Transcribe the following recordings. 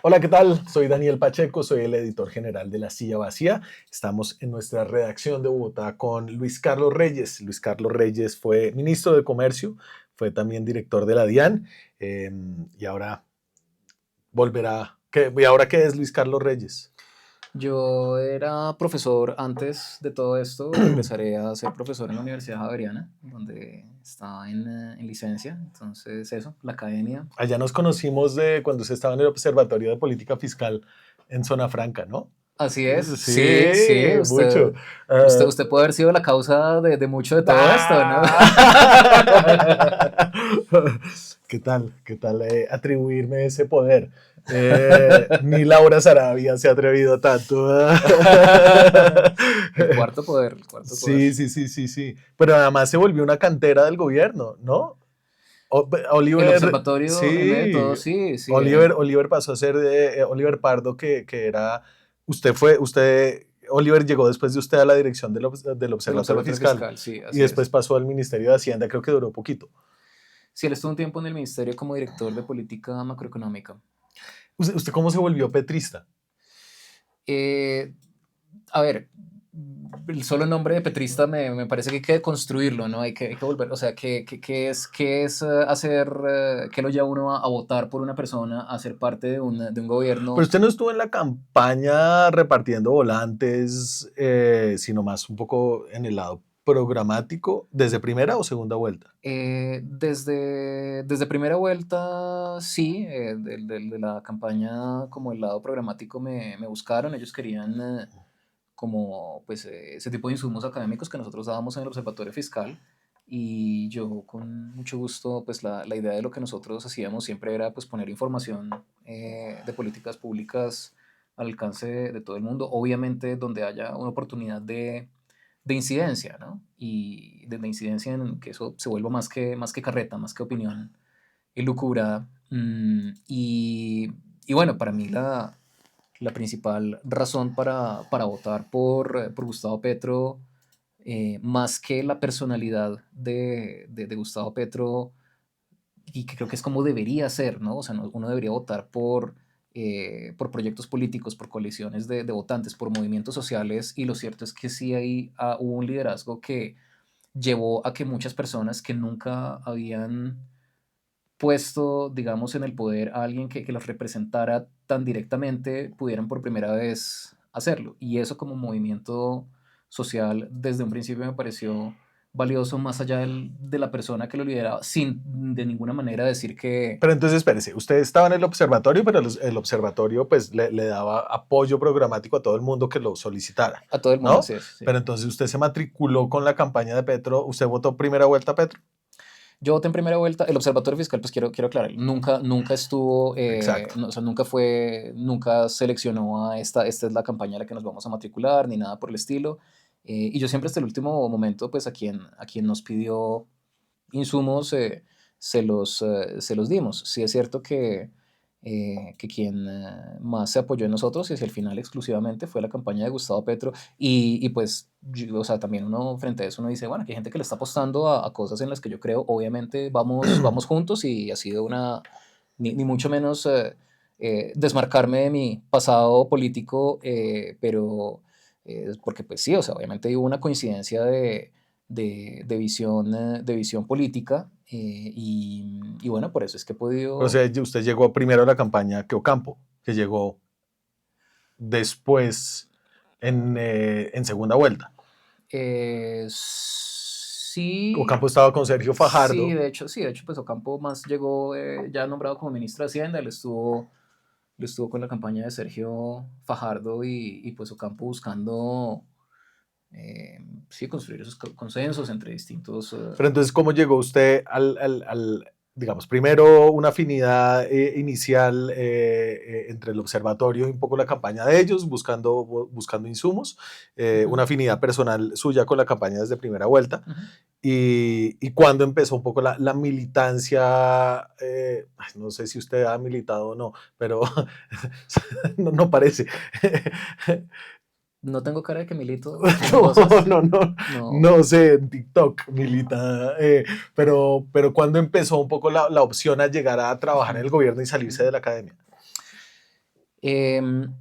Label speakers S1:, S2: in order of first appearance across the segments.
S1: Hola, ¿qué tal? Soy Daniel Pacheco, soy el editor general de La Silla Vacía. Estamos en nuestra redacción de Bogotá con Luis Carlos Reyes. Luis Carlos Reyes fue ministro de Comercio, fue también director de la DIAN eh, y ahora volverá. ¿Y ahora qué es Luis Carlos Reyes?
S2: Yo era profesor antes de todo esto, regresaré a ser profesor en la Universidad Javeriana, donde estaba en licencia, entonces eso, la academia.
S1: Allá nos conocimos de cuando usted estaba en el Observatorio de Política Fiscal en Zona Franca, ¿no?
S2: Así es, sí, sí,
S1: Sí, mucho.
S2: usted puede haber sido la causa de mucho de todo esto, ¿no?
S1: ¡Ah! ¿Qué tal? ¿Qué tal atribuirme ese poder? Ni Laura Sarabia se ha atrevido tanto.
S2: El cuarto poder, el cuarto poder.
S1: Sí, sí, sí, sí, sí. Pero además se volvió una cantera del gobierno, ¿no?
S2: El
S1: Oliver,
S2: observatorio, en medio de
S1: sí.
S2: todo, sí, sí.
S1: Oliver pasó a ser de Oliver Pardo, que era. Oliver llegó después de usted a la dirección del
S2: Del
S1: Observatorio
S2: observatorio
S1: Fiscal
S2: fiscal, sí,
S1: y
S2: así
S1: después
S2: es.
S1: pasó al Ministerio de Hacienda, creo que duró poquito.
S2: Sí, él estuvo un tiempo en el ministerio como director de política macroeconómica.
S1: ¿Usted cómo se volvió petrista?
S2: Eh, a ver, el solo nombre de petrista me parece que hay que construirlo, ¿no? Hay que volver, o sea, ¿qué es hacer, qué lo lleva uno a votar por una persona, a ser parte de un
S1: Pero
S2: gobierno?
S1: usted no estuvo en la campaña repartiendo volantes, sino más un poco en el lado programático, desde primera o segunda vuelta.
S2: Desde primera vuelta, sí, de la campaña como el lado programático me buscaron, ellos querían como pues ese tipo de insumos académicos que nosotros dábamos en el Observatorio Fiscal y yo con mucho gusto pues la idea de lo que nosotros hacíamos siempre era pues poner información de políticas públicas al alcance de todo el mundo, obviamente donde haya una oportunidad de incidencia, ¿no? Y de incidencia en que eso se vuelva más que carreta, más que opinión elucubrada. Y bueno, para mí la principal razón para votar por Gustavo Petro, más que la personalidad de Gustavo Petro, y que creo que es como debería ser, ¿no? O sea, uno debería votar por proyectos políticos, por coaliciones de votantes, por movimientos sociales, y lo cierto es que sí hubo un liderazgo que llevó a que muchas personas que nunca habían puesto, digamos, en el poder a alguien que los representara tan directamente, pudieran por primera vez hacerlo. Y eso como movimiento social desde un principio me pareció valioso más allá de la persona que lo lideraba, sin de ninguna manera decir que
S1: Pero entonces, espérese, usted estaba en el observatorio, pero el observatorio pues le daba apoyo programático a todo el mundo que lo solicitara,
S2: a todo el mundo
S1: ¿no?
S2: así es. Sí.
S1: Pero entonces usted se matriculó con la campaña de Petro, ¿usted votó primera vuelta a Petro?
S2: Yo voté en primera vuelta, el Observatorio Fiscal, pues quiero aclarar, nunca estuvo,
S1: Exacto.
S2: o sea, nunca seleccionó esta es la campaña a la que nos vamos a matricular, ni nada por el estilo. Y yo siempre hasta el último momento, pues a quien nos pidió insumos, se los dimos. Sí es cierto que quien más se apoyó en nosotros y hacia el final exclusivamente fue la campaña de Gustavo Petro y pues, o sea, también uno frente a eso uno dice, bueno, que hay gente que le está apostando a cosas en las que yo creo, obviamente vamos juntos y ha sido ni mucho menos desmarcarme de mi pasado político, pero porque pues sí, o sea, obviamente hubo una coincidencia de visión política, y bueno, por eso es que he
S1: O
S2: podido.
S1: sea, usted llegó primero a la campaña que Ocampo, que llegó después en segunda vuelta.
S2: Sí,
S1: Ocampo estaba con Sergio
S2: sí,
S1: Fajardo.
S2: de hecho, pues Ocampo más llegó ya nombrado como ministro de Hacienda, él estuvo con la campaña de Sergio Fajardo y pues Ocampo buscando, eh, sí, construir esos consensos entre distintos.
S1: Pero entonces, ¿cómo llegó usted digamos, primero una afinidad inicial entre el observatorio y un poco la campaña de ellos, buscando insumos, una
S2: Ujú,
S1: afinidad personal suya con la campaña desde primera vuelta,
S2: ujú.
S1: y cuando empezó un poco la militancia, no sé si usted ha militado o no, pero no, no parece.
S2: No tengo cara de que milito en
S1: No,
S2: cosas.
S1: no, no,
S2: No.
S1: no sé, en TikTok milita, pero cuando empezó un poco la opción a llegar a trabajar en
S2: Ujú,
S1: el gobierno y salirse
S2: ujú.
S1: de la academia.
S2: Em,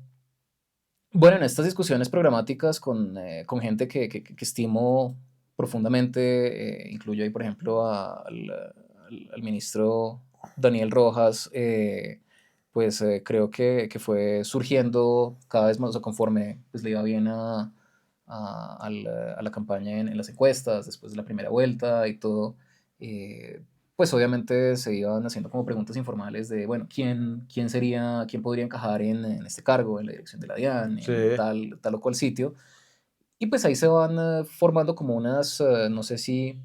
S2: bueno, en estas discusiones programáticas con gente que estimo profundamente, incluyo ahí, por ejemplo, al ministro Daniel Rojas, pues creo que fue surgiendo cada vez más, o sea, conforme pues, le iba bien a la campaña en las encuestas, después de la primera vuelta y todo. eh, pues obviamente se iban haciendo como preguntas informales de, bueno, quién podría encajar en este cargo, en la dirección de la DIAN,
S1: Sí,
S2: en tal o cual sitio. Y pues ahí se van formando como unas, no sé si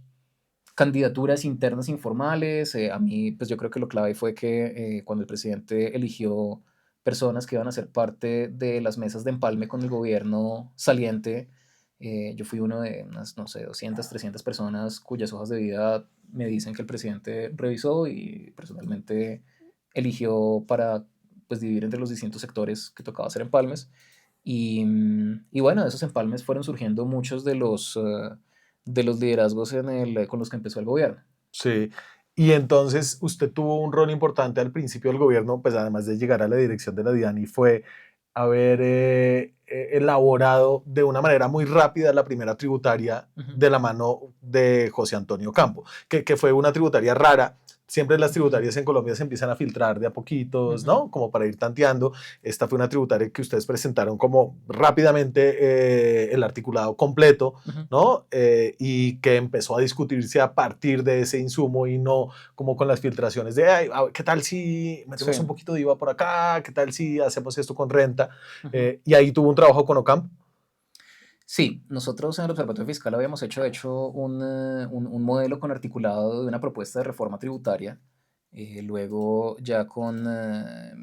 S2: candidaturas internas informales. A mí, pues yo creo que lo clave fue que cuando el presidente eligió personas que iban a ser parte de las mesas de empalme con el gobierno saliente, yo fui uno de unas, no sé, 200, 300 personas cuyas hojas de vida me dicen que el presidente revisó y personalmente eligió para pues dividir entre los distintos sectores que tocaba hacer empalmes. Y bueno, de esos empalmes fueron surgiendo muchos de los liderazgos con los que empezó el gobierno.
S1: sí. Y entonces usted tuvo un rol importante al principio del gobierno, pues además de llegar a la dirección de la DIAN, y fue haber elaborado de una manera muy rápida la primera tributaria
S2: Ujú,
S1: de la mano de José Antonio Campo, que fue una tributaria rara. Siempre las
S2: ujú,
S1: tributarias en Colombia se empiezan a filtrar de a poquitos,
S2: ujú,
S1: ¿no? Como para ir tanteando. Esta fue una tributaria que ustedes presentaron como rápidamente el articulado completo,
S2: ujú.
S1: ¿no? Y que empezó a discutirse a partir de ese insumo y no como con las filtraciones de, ay, ¿qué tal si
S2: Sí,
S1: metemos un poquito de IVA por acá? ¿Qué tal si hacemos esto con renta?
S2: ujú.
S1: Y ahí tuvo un trabajo con Ocampo.
S2: Sí, nosotros en el Observatorio Fiscal habíamos hecho, de hecho, un modelo con articulado de una propuesta de reforma tributaria. Luego, ya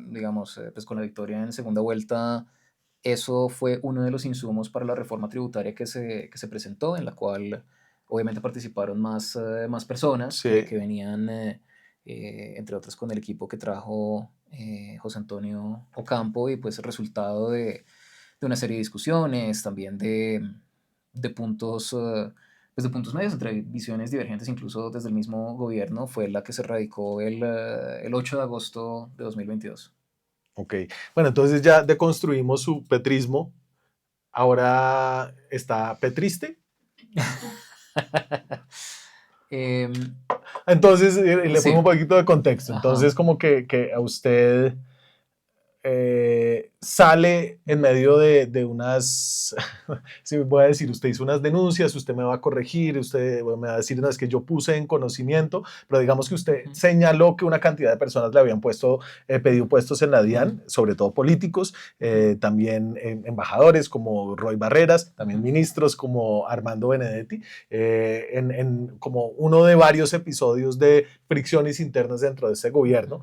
S2: digamos, pues con la victoria en segunda vuelta, eso fue uno de los insumos para la reforma tributaria que se presentó, en la cual obviamente participaron más personas
S1: Sí,
S2: que venían, entre otras, con el equipo que trajo José Antonio Ocampo, y pues el resultado de una serie de discusiones, también de puntos, pues de puntos medios entre visiones divergentes, incluso desde el mismo gobierno, fue la que se radicó el 8 de agosto de 2022.
S1: ok. Bueno, entonces ya deconstruimos su petrismo. Ahora está petriste.
S2: Em,
S1: Entonces, le pongo un
S2: sí,
S1: poquito de contexto.
S2: ajá.
S1: Entonces, como que a usted sale en medio de unas, si voy a decir, usted hizo unas denuncias, usted me va a corregir, usted me va a decir, no, es que yo puse en conocimiento, pero digamos que usted
S2: Ujú,
S1: señaló que una cantidad de personas le habían pedido puestos en la
S2: ujú,
S1: DIAN, sobre todo políticos,
S2: ujú,
S1: también embajadores como Roy Barreras, también
S2: ujú,
S1: ministros como Armando Benedetti, como uno de varios episodios de fricciones internas dentro de ese
S2: ujú,
S1: gobierno.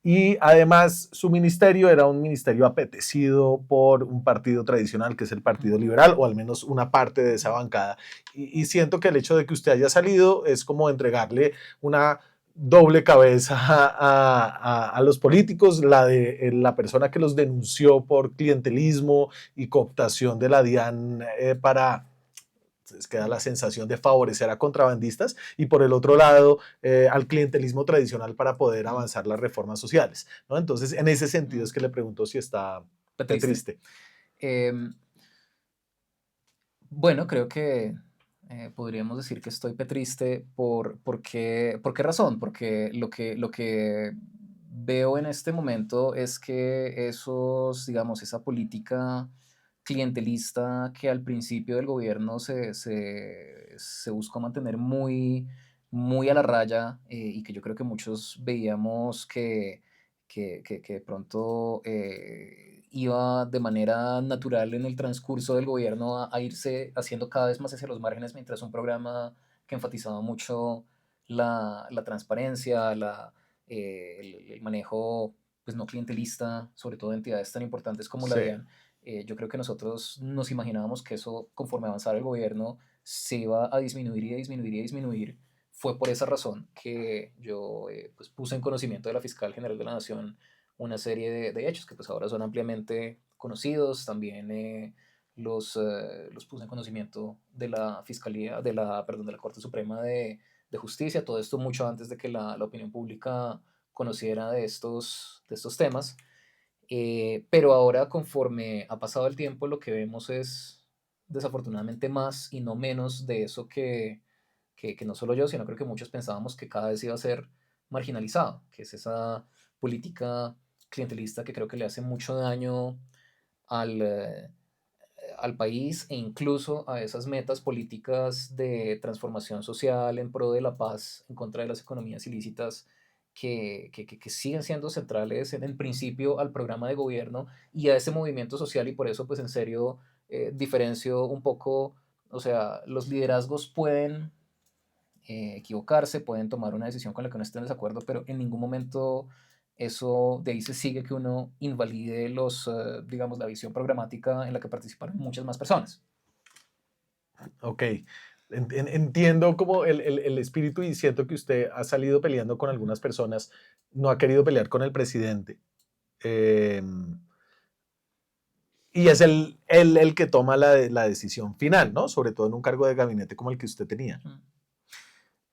S1: Y además su ministerio era un ministerio apetecido por un partido tradicional que es el
S2: ujú,
S1: Partido Liberal, o al menos una parte de esa
S2: ujú,
S1: bancada. Y siento que el hecho de que usted haya salido es como entregarle una doble cabeza a los políticos, la de la persona que los denunció por clientelismo y cooptación de la DIAN para entonces queda la sensación de favorecer a contrabandistas y por el otro lado al clientelismo tradicional para poder
S2: ujú,
S1: avanzar las reformas sociales, ¿no? Entonces, en ese sentido
S2: ujú.
S1: es que le pregunto si está
S2: Fue triste.
S1: triste.
S2: Em, bueno, creo que podríamos decir que estoy triste ¿por qué razón? Porque lo que veo en este momento es que digamos, esa política clientelista que al principio del gobierno se buscó mantener muy a la raya, y que yo creo que muchos veíamos que de pronto iba de manera natural en el transcurso del gobierno a irse haciendo cada vez más hacia los márgenes, mientras un programa que enfatizaba mucho la transparencia, el manejo pues, no clientelista, sobre todo de entidades tan importantes como la
S1: Sí,
S2: DIAN. Yo creo que nosotros nos imaginábamos que eso, conforme avanzara el gobierno, se iba a disminuir y a disminuir y a disminuir. Fue por esa razón que yo pues, puse en conocimiento de la Fiscal General de la Nación una serie de hechos que pues ahora son ampliamente conocidos. También los puse en conocimiento de la Fiscalía, perdón, de la Corte Suprema de Justicia. Todo esto mucho antes de que la opinión pública conociera de estos temas. Pero ahora, conforme ha pasado el tiempo, lo que vemos es desafortunadamente más y no menos de eso que no solo yo, sino creo que muchos pensábamos que cada vez iba a ser marginalizado, que es esa política clientelista que creo que le hace mucho daño al, al país e incluso a esas metas políticas de transformación social en pro de la paz, en contra de las economías ilícitas, que siguen siendo centrales en principio al programa de gobierno y a ese movimiento social, y por eso pues en serio diferencio un poco, o sea, los liderazgos pueden equivocarse, pueden tomar una decisión con la que no estén en desacuerdo, pero en ningún momento eso de ahí se sigue que uno invalide digamos, la visión programática en la que participaron muchas más personas.
S1: Ok, entiendo como el espíritu y siento que usted ha salido peleando con algunas personas, no ha querido pelear con el presidente. Eh, y es el que toma la decisión final, ¿no? Sobre todo en un cargo de gabinete como el que usted tenía.
S2: Ujú.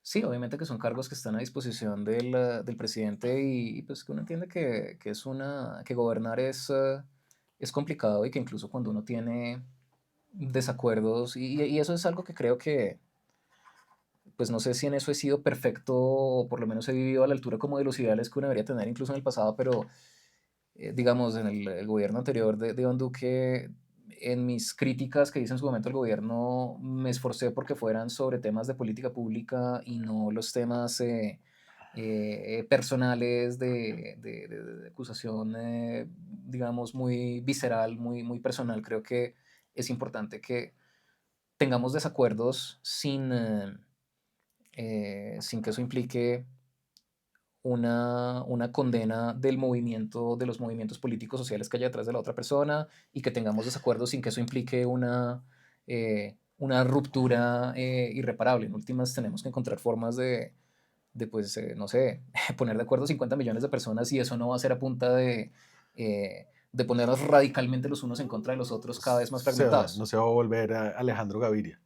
S2: Sí, obviamente que son cargos que están a disposición del presidente y, pues que uno entiende que gobernar es complicado y que incluso cuando uno tiene desacuerdos, y eso es algo que creo que, pues no sé si en eso he sido perfecto o por lo menos he vivido a la altura como de los ideales que uno debería tener incluso en el pasado, pero digamos en el gobierno anterior de Iván Duque, en mis críticas que hice en su momento al gobierno, me esforcé porque fueran sobre temas de política pública y no los temas personales de acusación, digamos, muy visceral, muy personal. Creo que es importante que tengamos desacuerdos sin que eso implique una condena del movimiento, de los movimientos políticos sociales que haya detrás de la otra persona y que tengamos desacuerdos sin que eso implique una ruptura irreparable. En últimas, tenemos que encontrar formas pues, no sé, poner de acuerdo 50 millones de personas y eso no va a ser a punta de ponernos radicalmente los unos en contra de los otros cada vez más
S1: No
S2: fragmentados.
S1: se va a volver a Alejandro Gaviria.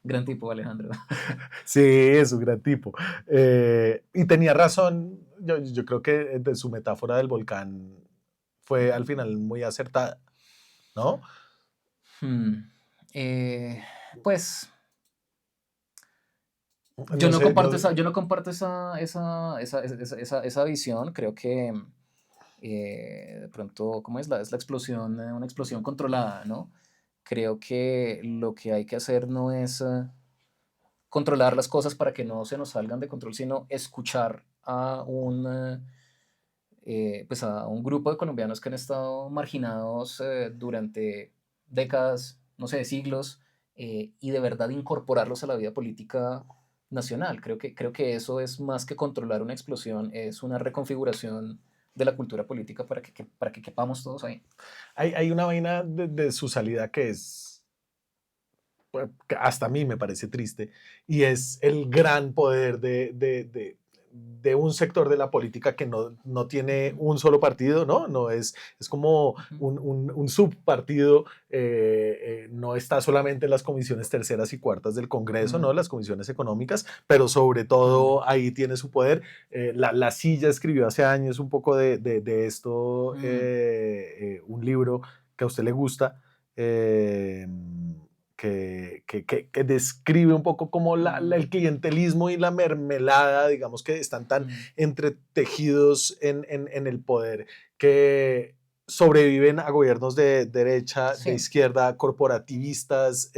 S2: Gran tipo, Alejandro.
S1: Sí, es un gran tipo. Y tenía razón, yo creo que de su metáfora del volcán fue al final muy acertada, ¿no?
S2: Hmm. Eh, pues
S1: No sé, no,
S2: yo no comparto esa visión. Creo que de pronto, ¿cómo es? Es la explosión, una explosión controlada, ¿no? Creo que lo que hay que hacer no es controlar las cosas para que no se nos salgan de control, sino escuchar pues a un grupo de colombianos que han estado marginados durante décadas, no sé, siglos, y de verdad incorporarlos a la vida política nacional. Creo que eso es más que controlar una explosión, es una reconfiguración de la cultura política para que quepamos todos ahí.
S1: hay una vaina de su salida que es, pues, que hasta a mí me parece triste, y es el gran poder de un sector de la política que no tiene
S2: Ujú,
S1: un solo partido, ¿no? No es como
S2: ujú,
S1: un subpartido, no está solamente en las comisiones terceras y cuartas del Congreso, ¿no?
S2: mm,
S1: Las comisiones económicas, pero sobre
S2: mm,
S1: todo ahí tiene su poder. La Silla escribió hace años un poco de esto,
S2: mm,
S1: un libro que a usted le gusta. Que describe un poco como
S2: mm,
S1: el clientelismo y la mermelada, digamos, que están tan
S2: mm,
S1: entretejidos en el poder, que sobreviven a gobiernos de derecha, de
S2: sí.
S1: izquierda, corporativistas,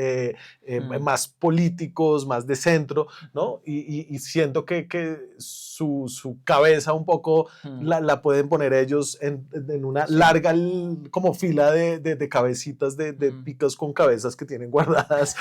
S2: Mm,
S1: más políticos, más de centro, ¿no? Y siento que su cabeza un poco
S2: mm,
S1: la pueden poner ellos en una
S2: sí.
S1: larga como fila de cabecitas de
S2: Mm,
S1: picos con cabezas que tienen guardadas.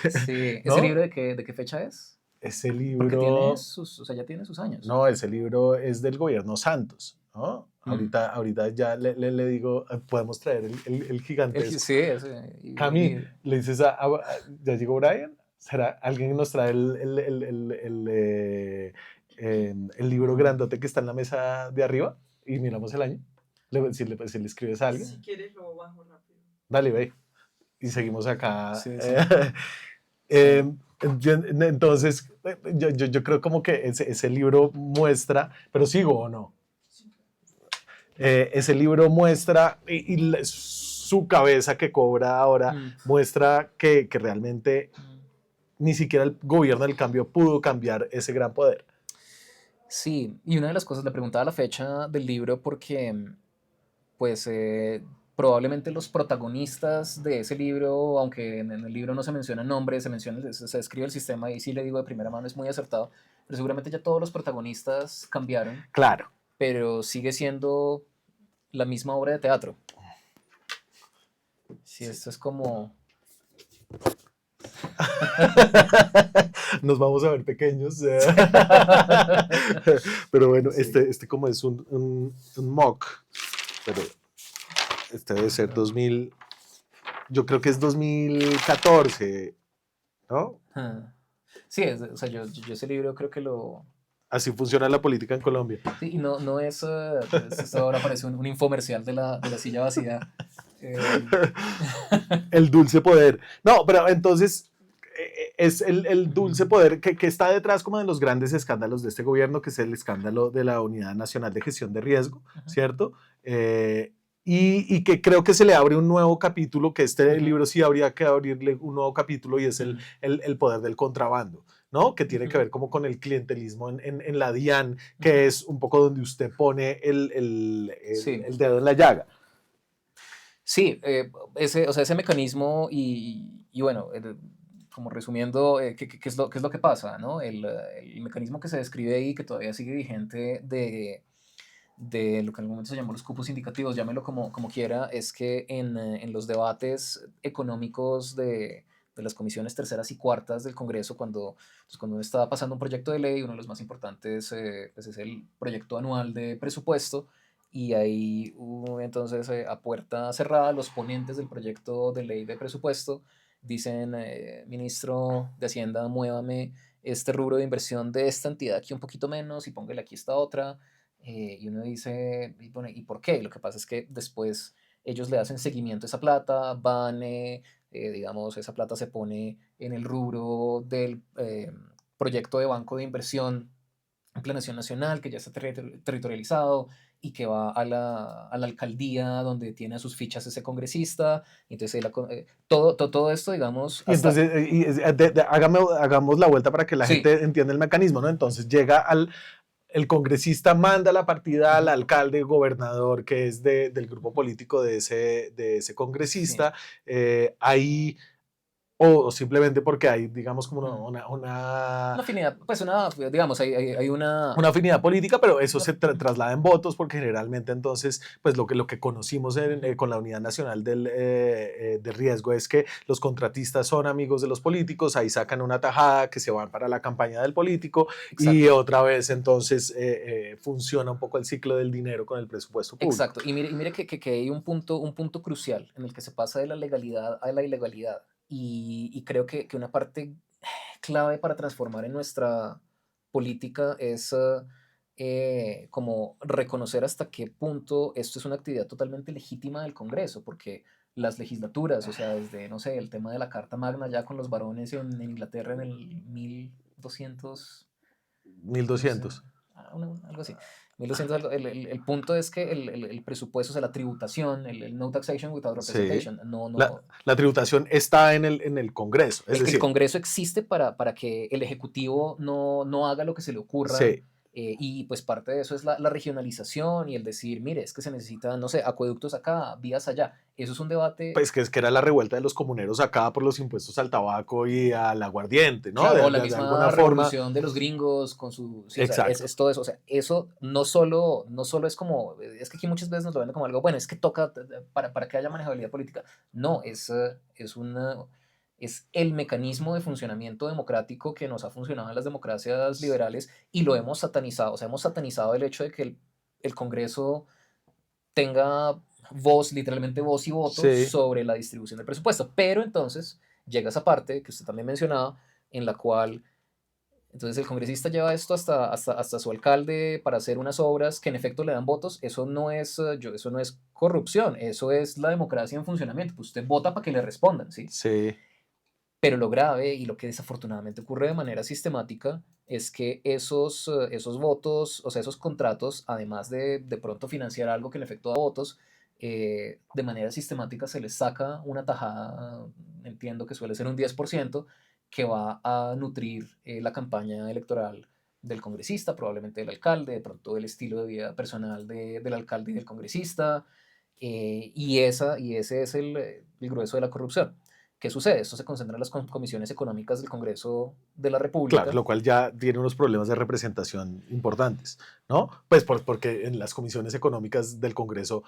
S2: sí. Sí. ¿Ese
S1: ¿No?
S2: libro de qué fecha es?
S1: Ese
S2: Porque
S1: libro,
S2: o sea, ya tiene sus años.
S1: no, ese libro es del gobierno Santos, ¿no?
S2: Mm.
S1: Ahorita ya le digo, podemos traer el gigantesco.
S2: Sí,
S1: Cami, le dices ¿ya llegó Brian? ¿Será alguien nos trae el libro grandote que está en la mesa de arriba? Y miramos el año. Si le escribes a alguien,
S3: Si quieres lo bajo rápido.
S1: dale, ve. Y
S2: sí,
S1: seguimos acá.
S2: sí, sí,
S1: Eh,
S2: sí.
S1: Entonces, yo creo como que ese libro muestra, pero sigo o no, ese libro muestra su cabeza que cobra ahora,
S2: Mm,
S1: muestra que realmente
S2: mm.
S1: ni siquiera el gobierno del cambio pudo cambiar ese gran poder.
S2: Sí, y una de las cosas, le preguntaba la fecha del libro porque, pues, probablemente los protagonistas de ese libro, aunque en el libro no se menciona el nombre, se describe el sistema, y sí le digo de primera mano, es muy acertado, pero seguramente ya todos los protagonistas cambiaron,
S1: Claro.
S2: pero sigue siendo la misma obra de teatro. Sí,
S1: Sí.
S2: esto es como...
S1: Nos vamos a ver pequeños. Pero bueno,
S2: Sí.
S1: como es un mock, pero este debe ser 2000, yo creo que es 2014, ¿no?
S2: Ah. Sí, o sea, yo ese libro creo que lo...
S1: Así funciona la política en Colombia.
S2: Sí, y no, no es... esto ahora parece un infomercial de la silla vacía. Eh,
S1: El dulce poder. No, pero entonces es el dulce
S2: Ujú,
S1: poder que está detrás como de los grandes escándalos de este gobierno, que es el escándalo de la Unidad Nacional de Gestión de Riesgo,
S2: ujú,
S1: ¿cierto? Y que creo que se le abre un nuevo capítulo, que este
S2: ujú,
S1: libro sí habría que abrirle un nuevo capítulo, y es
S2: ujú,
S1: el poder del contrabando, ¿no? Que tiene que
S2: ujú,
S1: ver como con el clientelismo en la DIAN,
S2: ujú.
S1: que es un poco donde usted pone
S2: Sí,
S1: el dedo en la llaga.
S2: sí, ese, o sea, ese mecanismo y bueno, como resumiendo, qué es lo que pasa, ¿no? El mecanismo que se describe ahí, que todavía sigue vigente de lo que en algún momento se llamó los cupos indicativos, llámelo como quiera, es que en los debates económicos de las comisiones terceras y cuartas del Congreso, cuando uno está pasando un proyecto de ley, uno de los más importantes pues es el proyecto anual de presupuesto, y ahí entonces a puerta cerrada los ponentes del proyecto de ley de presupuesto dicen, ministro de Hacienda, muévame este rubro de inversión de esta entidad aquí un poquito menos y póngale aquí esta otra, y uno dice, y, bueno, ¿y por qué? Lo que pasa es que después ellos le hacen seguimiento a esa plata, van, digamos, esa plata se pone en el rubro del proyecto de banco de inversión en Planeación Nacional, que ya está territorializado y que va a la alcaldía donde tiene a sus fichas ese congresista. Y entonces todo esto, digamos,
S1: Y
S2: hasta...
S1: entonces, hagamos la vuelta para que la
S2: Sí.
S1: gente entienda el mecanismo, ¿no? Entonces llega el congresista manda la partida al
S2: Ujú,
S1: alcalde, gobernador, que es del grupo
S2: ujú,
S1: político de ese
S2: sí.
S1: congresista, ahí, o simplemente porque hay, digamos, como
S2: Mm.
S1: una
S2: Una afinidad, pues una, digamos, hay
S1: una afinidad política, pero eso
S2: una-
S1: se traslada en votos, porque generalmente entonces, pues lo que conocimos
S2: ujú,
S1: con la Unidad Nacional de Riesgo es que los contratistas son amigos de los políticos, ahí sacan una tajada que se van para la campaña del político, y
S2: exacto.
S1: otra vez entonces funciona un poco el ciclo del dinero con el presupuesto público.
S2: Exacto. Y mire que hay un punto crucial en el que se pasa de la legalidad a la ilegalidad. Y creo que una parte clave para transformar en nuestra política es como reconocer hasta qué punto esto es una actividad totalmente legítima del Congreso, porque las legislaturas, o sea, desde, no sé, el tema de la Carta Magna ya con los varones en Inglaterra en el 1200, no sé,
S1: 1200.
S2: algo así. 1200 algo, el punto es que el presupuesto, o sea, la tributación, el no taxation without
S1: Sí.
S2: representation, no,
S1: La,
S2: no,
S1: la tributación está en el Congreso, es
S2: el
S1: decir,
S2: Congreso existe para que el Ejecutivo no haga lo que se le ocurra,
S1: sí.
S2: y pues parte de eso es la regionalización y el decir, mire, es que se necesitan, no sé, acueductos acá, vías allá. Eso es un debate,
S1: Pues que es que era la revuelta de los comuneros acá por los impuestos al tabaco y al aguardiente, ¿no?
S2: claro, o la
S1: De
S2: misma
S1: alguna forma.
S2: revolución de los gringos con su, sí, o sea,
S1: Exacto.
S2: es todo eso, o sea, eso no solo es como, es que aquí muchas veces nos lo venden como algo, bueno, es que toca para que haya manejabilidad política. No, es el mecanismo de funcionamiento democrático que nos ha funcionado en las democracias liberales y lo hemos satanizado, o sea, hemos satanizado el hecho de que el Congreso tenga voz, literalmente voz y voto
S1: Sí.
S2: sobre la distribución del presupuesto. Pero entonces llega esa parte que usted también mencionaba, en la cual entonces el congresista lleva esto hasta su alcalde para hacer unas obras que en efecto le dan votos. Eso no es, eso no es corrupción, eso es la democracia en funcionamiento. Pues usted vota para que le respondan, ¿sí?
S1: Sí.
S2: Pero lo grave y lo que desafortunadamente ocurre de manera sistemática es que esos votos, o sea, esos contratos, además de pronto financiar algo que en efecto da votos, de manera sistemática se les saca una tajada, entiendo que suele ser un 10%, que va a nutrir la campaña electoral del congresista, probablemente del alcalde, de pronto el estilo de vida personal del alcalde y del congresista, y ese es el grueso de la corrupción. ¿Qué sucede? Esto se concentra en las comisiones económicas del Congreso de la
S1: Claro,
S2: República.
S1: lo cual ya tiene unos problemas de representación importantes, ¿no? Pues porque en las comisiones económicas del Congreso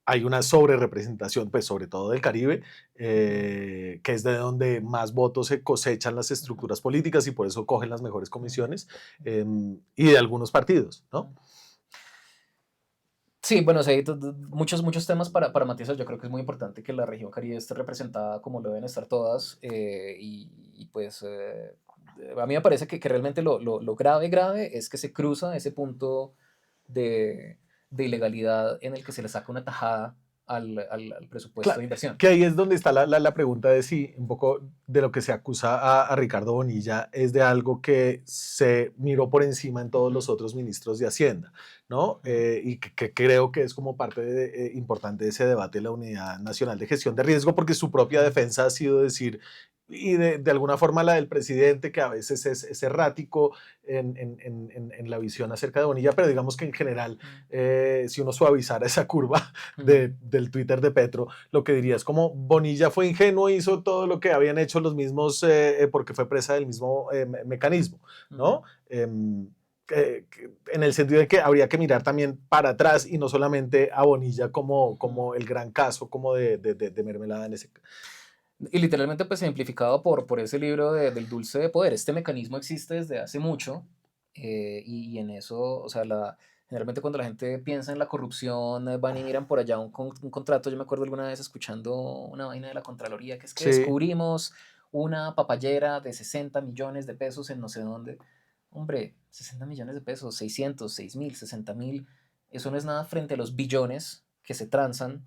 S1: hay una sobrerepresentación, pues sobre todo del Caribe,
S2: Ujú,
S1: que es de donde más votos se cosechan las
S2: ujú,
S1: estructuras políticas y por eso cogen las mejores
S2: ujú,
S1: comisiones, y de algunos partidos, ¿no?
S2: ujú. Sí, bueno, sí, hay muchos, muchos temas para matizar. Yo creo que es muy importante que la región Caribe esté representada como lo deben estar todas. Pues a mí me parece que realmente lo grave, grave es que se cruza ese punto de, de ilegalidad en el que se le saca una tajada al presupuesto
S1: Claro,
S2: de inversión.
S1: que ahí es donde está la pregunta de si un poco de lo que se acusa a Ricardo Bonilla es de algo que se miró por encima en todos
S2: Ujú,
S1: los otros ministros de Hacienda, ¿no?
S2: ujú,
S1: Y que creo que es como parte importante de ese debate de la Unidad Nacional de Gestión de Riesgo, porque su propia
S2: ujú,
S1: defensa ha sido decir, y de alguna forma la del presidente, que a veces es errático en la visión acerca de Bonilla, pero digamos que en general, si uno suavizara esa curva
S2: ujú,
S1: del Twitter de Petro, lo que diría es como Bonilla fue ingenuo, hizo todo lo que habían hecho los mismos porque fue presa del mismo mecanismo,
S2: ujú,
S1: ¿no? En el sentido de que habría que mirar también para atrás y no solamente a Bonilla
S2: ujú.
S1: como el gran caso, como de mermelada en ese.
S2: Y literalmente, pues, ejemplificado por ese libro del dulce de poder. Este mecanismo existe desde hace mucho, y en eso, o sea, generalmente cuando la gente piensa en la corrupción, van y miran por allá un contrato. Yo me acuerdo alguna vez escuchando una vaina de la Contraloría, que es que
S1: Sí,
S2: descubrimos una papayera de 60 millones de pesos en no sé dónde. Hombre, 60 millones de pesos, 600, 6.000, 60.000, eso no es nada frente a los billones que se transan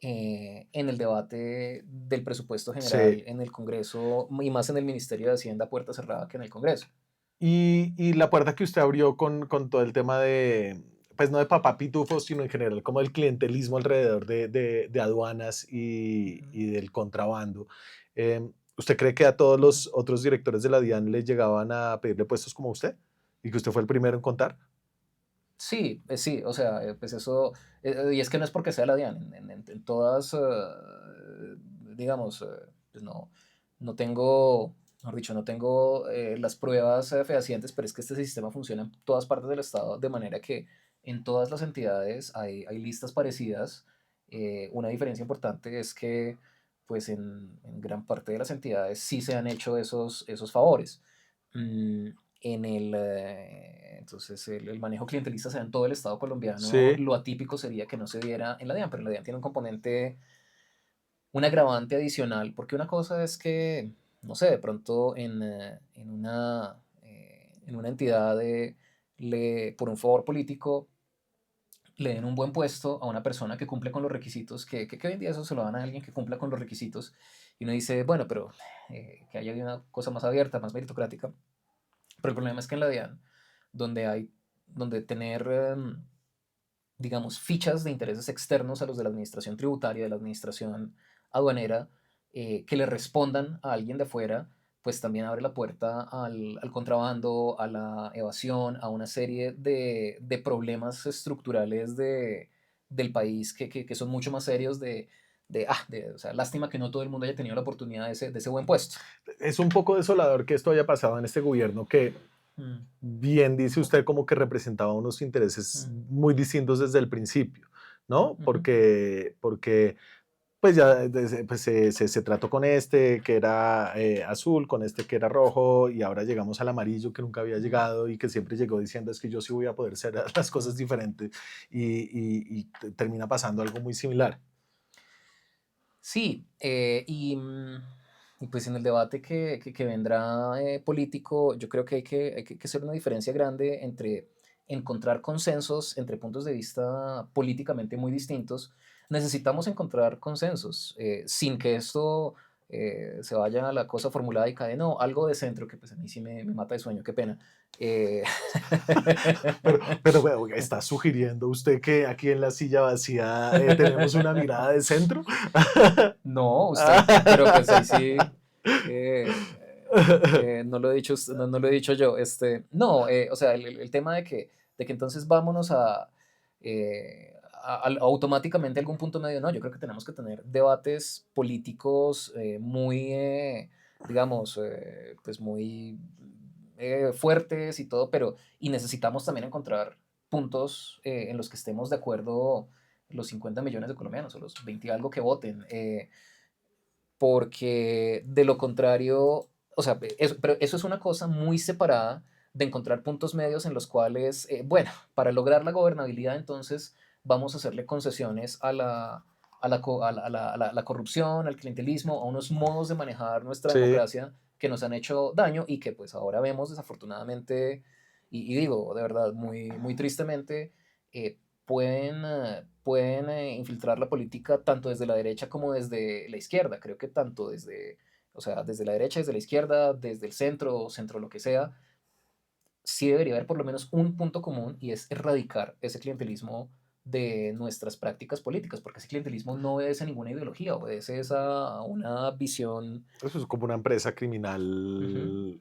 S2: en el debate del presupuesto general
S1: sí.
S2: en el Congreso y más en el Ministerio de Hacienda a puerta cerrada que en el Congreso.
S1: Y la puerta que usted abrió con todo el tema de, pues no de papá pitufos, sino en general como el clientelismo alrededor de aduanas
S2: Ujú,
S1: y del contrabando. ¿Usted cree que a todos
S2: ujú.
S1: los otros directores de la DIAN les llegaban a pedirle puestos como usted? ¿Y que usted fue el primero en contar?
S2: Sí, sí, o sea, pues eso, y es que no es porque sea la DIAN, en todas, digamos, pues no tengo, mejor dicho, no tengo las pruebas fehacientes, pero es que este sistema funciona en todas partes del Estado, de manera que en todas las entidades hay listas parecidas. Una diferencia importante es que, pues en gran parte de las entidades sí se han hecho esos favores. Mm, entonces, el manejo clientelista se da en todo el Estado colombiano.
S1: Sí,
S2: Lo atípico sería que no se diera en la DIAN, pero la DIAN tiene un componente, un agravante adicional, porque una cosa es que, no sé, de pronto en una entidad por un favor político le den un buen puesto a una persona que cumple con los requisitos, que hoy en día eso se lo dan a alguien que cumpla con los requisitos, y uno dice, bueno, pero que haya una cosa más abierta, más meritocrática. Pero el problema es que en la DIAN, donde tener, digamos, fichas de intereses externos a los de la administración tributaria, de la administración aduanera, que le respondan a alguien de afuera, pues también abre la puerta al contrabando, a la evasión, a una serie de problemas estructurales del país que son mucho más serios o sea, lástima que no todo el mundo haya tenido la oportunidad de ese buen puesto.
S1: es un poco desolador que esto haya pasado en este gobierno que
S2: Mm,
S1: bien dice usted como que representaba unos intereses
S2: mm,
S1: muy distintos desde el principio, ¿no?
S2: ujú,
S1: Porque pues ya pues se trató con este que era azul, con este que era rojo y ahora llegamos al amarillo que nunca había
S2: mm,
S1: llegado y que siempre llegó diciendo es que yo sí voy a poder hacer las cosas
S2: mm.
S1: diferentes y termina pasando algo muy similar.
S2: Sí, y pues en el debate que vendrá político, yo creo que hay que hacer una diferencia grande entre encontrar consensos entre puntos de vista políticamente muy distintos. Necesitamos encontrar consensos sin que esto se vaya a la cosa formulada y cae, no, algo de centro, que pues a mí sí me mata de sueño, qué pena. Eh,
S1: Pero bueno, ¿está sugiriendo usted que aquí en la silla vacía tenemos una mirada de centro?
S2: no, usted, pero pues ahí sí, no lo he dicho, no lo he dicho yo. No, o sea, el tema de que entonces vámonos automáticamente a algún punto medio, no, yo creo que tenemos que tener debates políticos muy, digamos, pues muy fuertes y todo, pero y necesitamos también encontrar puntos en los que estemos de acuerdo los 50 millones de colombianos o los 20 y algo que voten. Porque de lo contrario, o sea, pero eso es una cosa muy separada de encontrar puntos medios en los cuales, bueno, para lograr la gobernabilidad, entonces vamos a hacerle concesiones a la corrupción, al clientelismo, a unos modos de manejar nuestra
S1: Sí,
S2: democracia que nos han hecho daño y que pues ahora vemos desafortunadamente, y digo de verdad muy, muy tristemente, pueden infiltrar la política tanto desde la derecha como desde la izquierda. Creo que tanto desde, o sea, desde la derecha, desde la izquierda, desde el centro, centro lo que sea, sí debería haber por lo menos un punto común y es erradicar ese clientelismo de nuestras prácticas políticas, porque ese clientelismo no obedece a ninguna ideología, obedece es a una visión.
S1: eso es como una empresa
S2: Ujú,
S1: criminal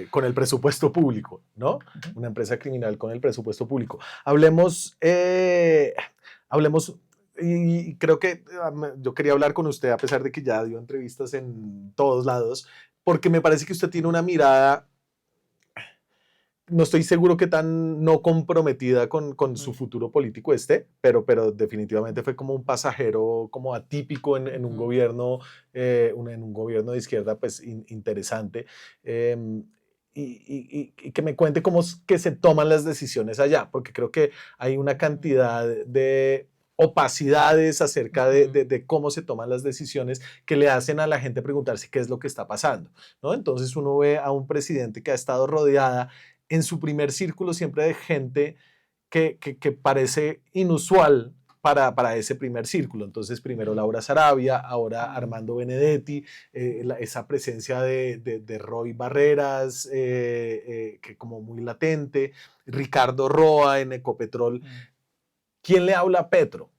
S1: con el presupuesto público, ¿no?
S2: ujú.
S1: Una empresa criminal con el presupuesto público. Hablemos, y creo que yo quería hablar con usted a pesar de que ya dio entrevistas en todos lados, porque me parece que usted tiene una mirada, no estoy seguro que tan no comprometida con su
S2: Mm,
S1: futuro político esté, pero definitivamente fue como un pasajero como atípico en un
S2: ujú,
S1: gobierno, en un gobierno de izquierda pues interesante. eh, y que me cuente cómo es que se toman las decisiones allá, porque creo que hay una cantidad de opacidades acerca
S2: ujú,
S1: de cómo se toman las decisiones que le hacen a la gente preguntarse qué es lo que está pasando, ¿no? Entonces uno ve a un presidente que ha estado rodeada en su primer círculo siempre de gente que parece inusual para ese primer círculo. Entonces, primero
S2: ujú,
S1: Laura Sarabia, ahora
S2: mm,
S1: Armando Benedetti, esa presencia de Roy Barreras, que como muy latente, Ricardo Roa en Ecopetrol.
S2: mm.
S1: ¿Quién le habla a Petro?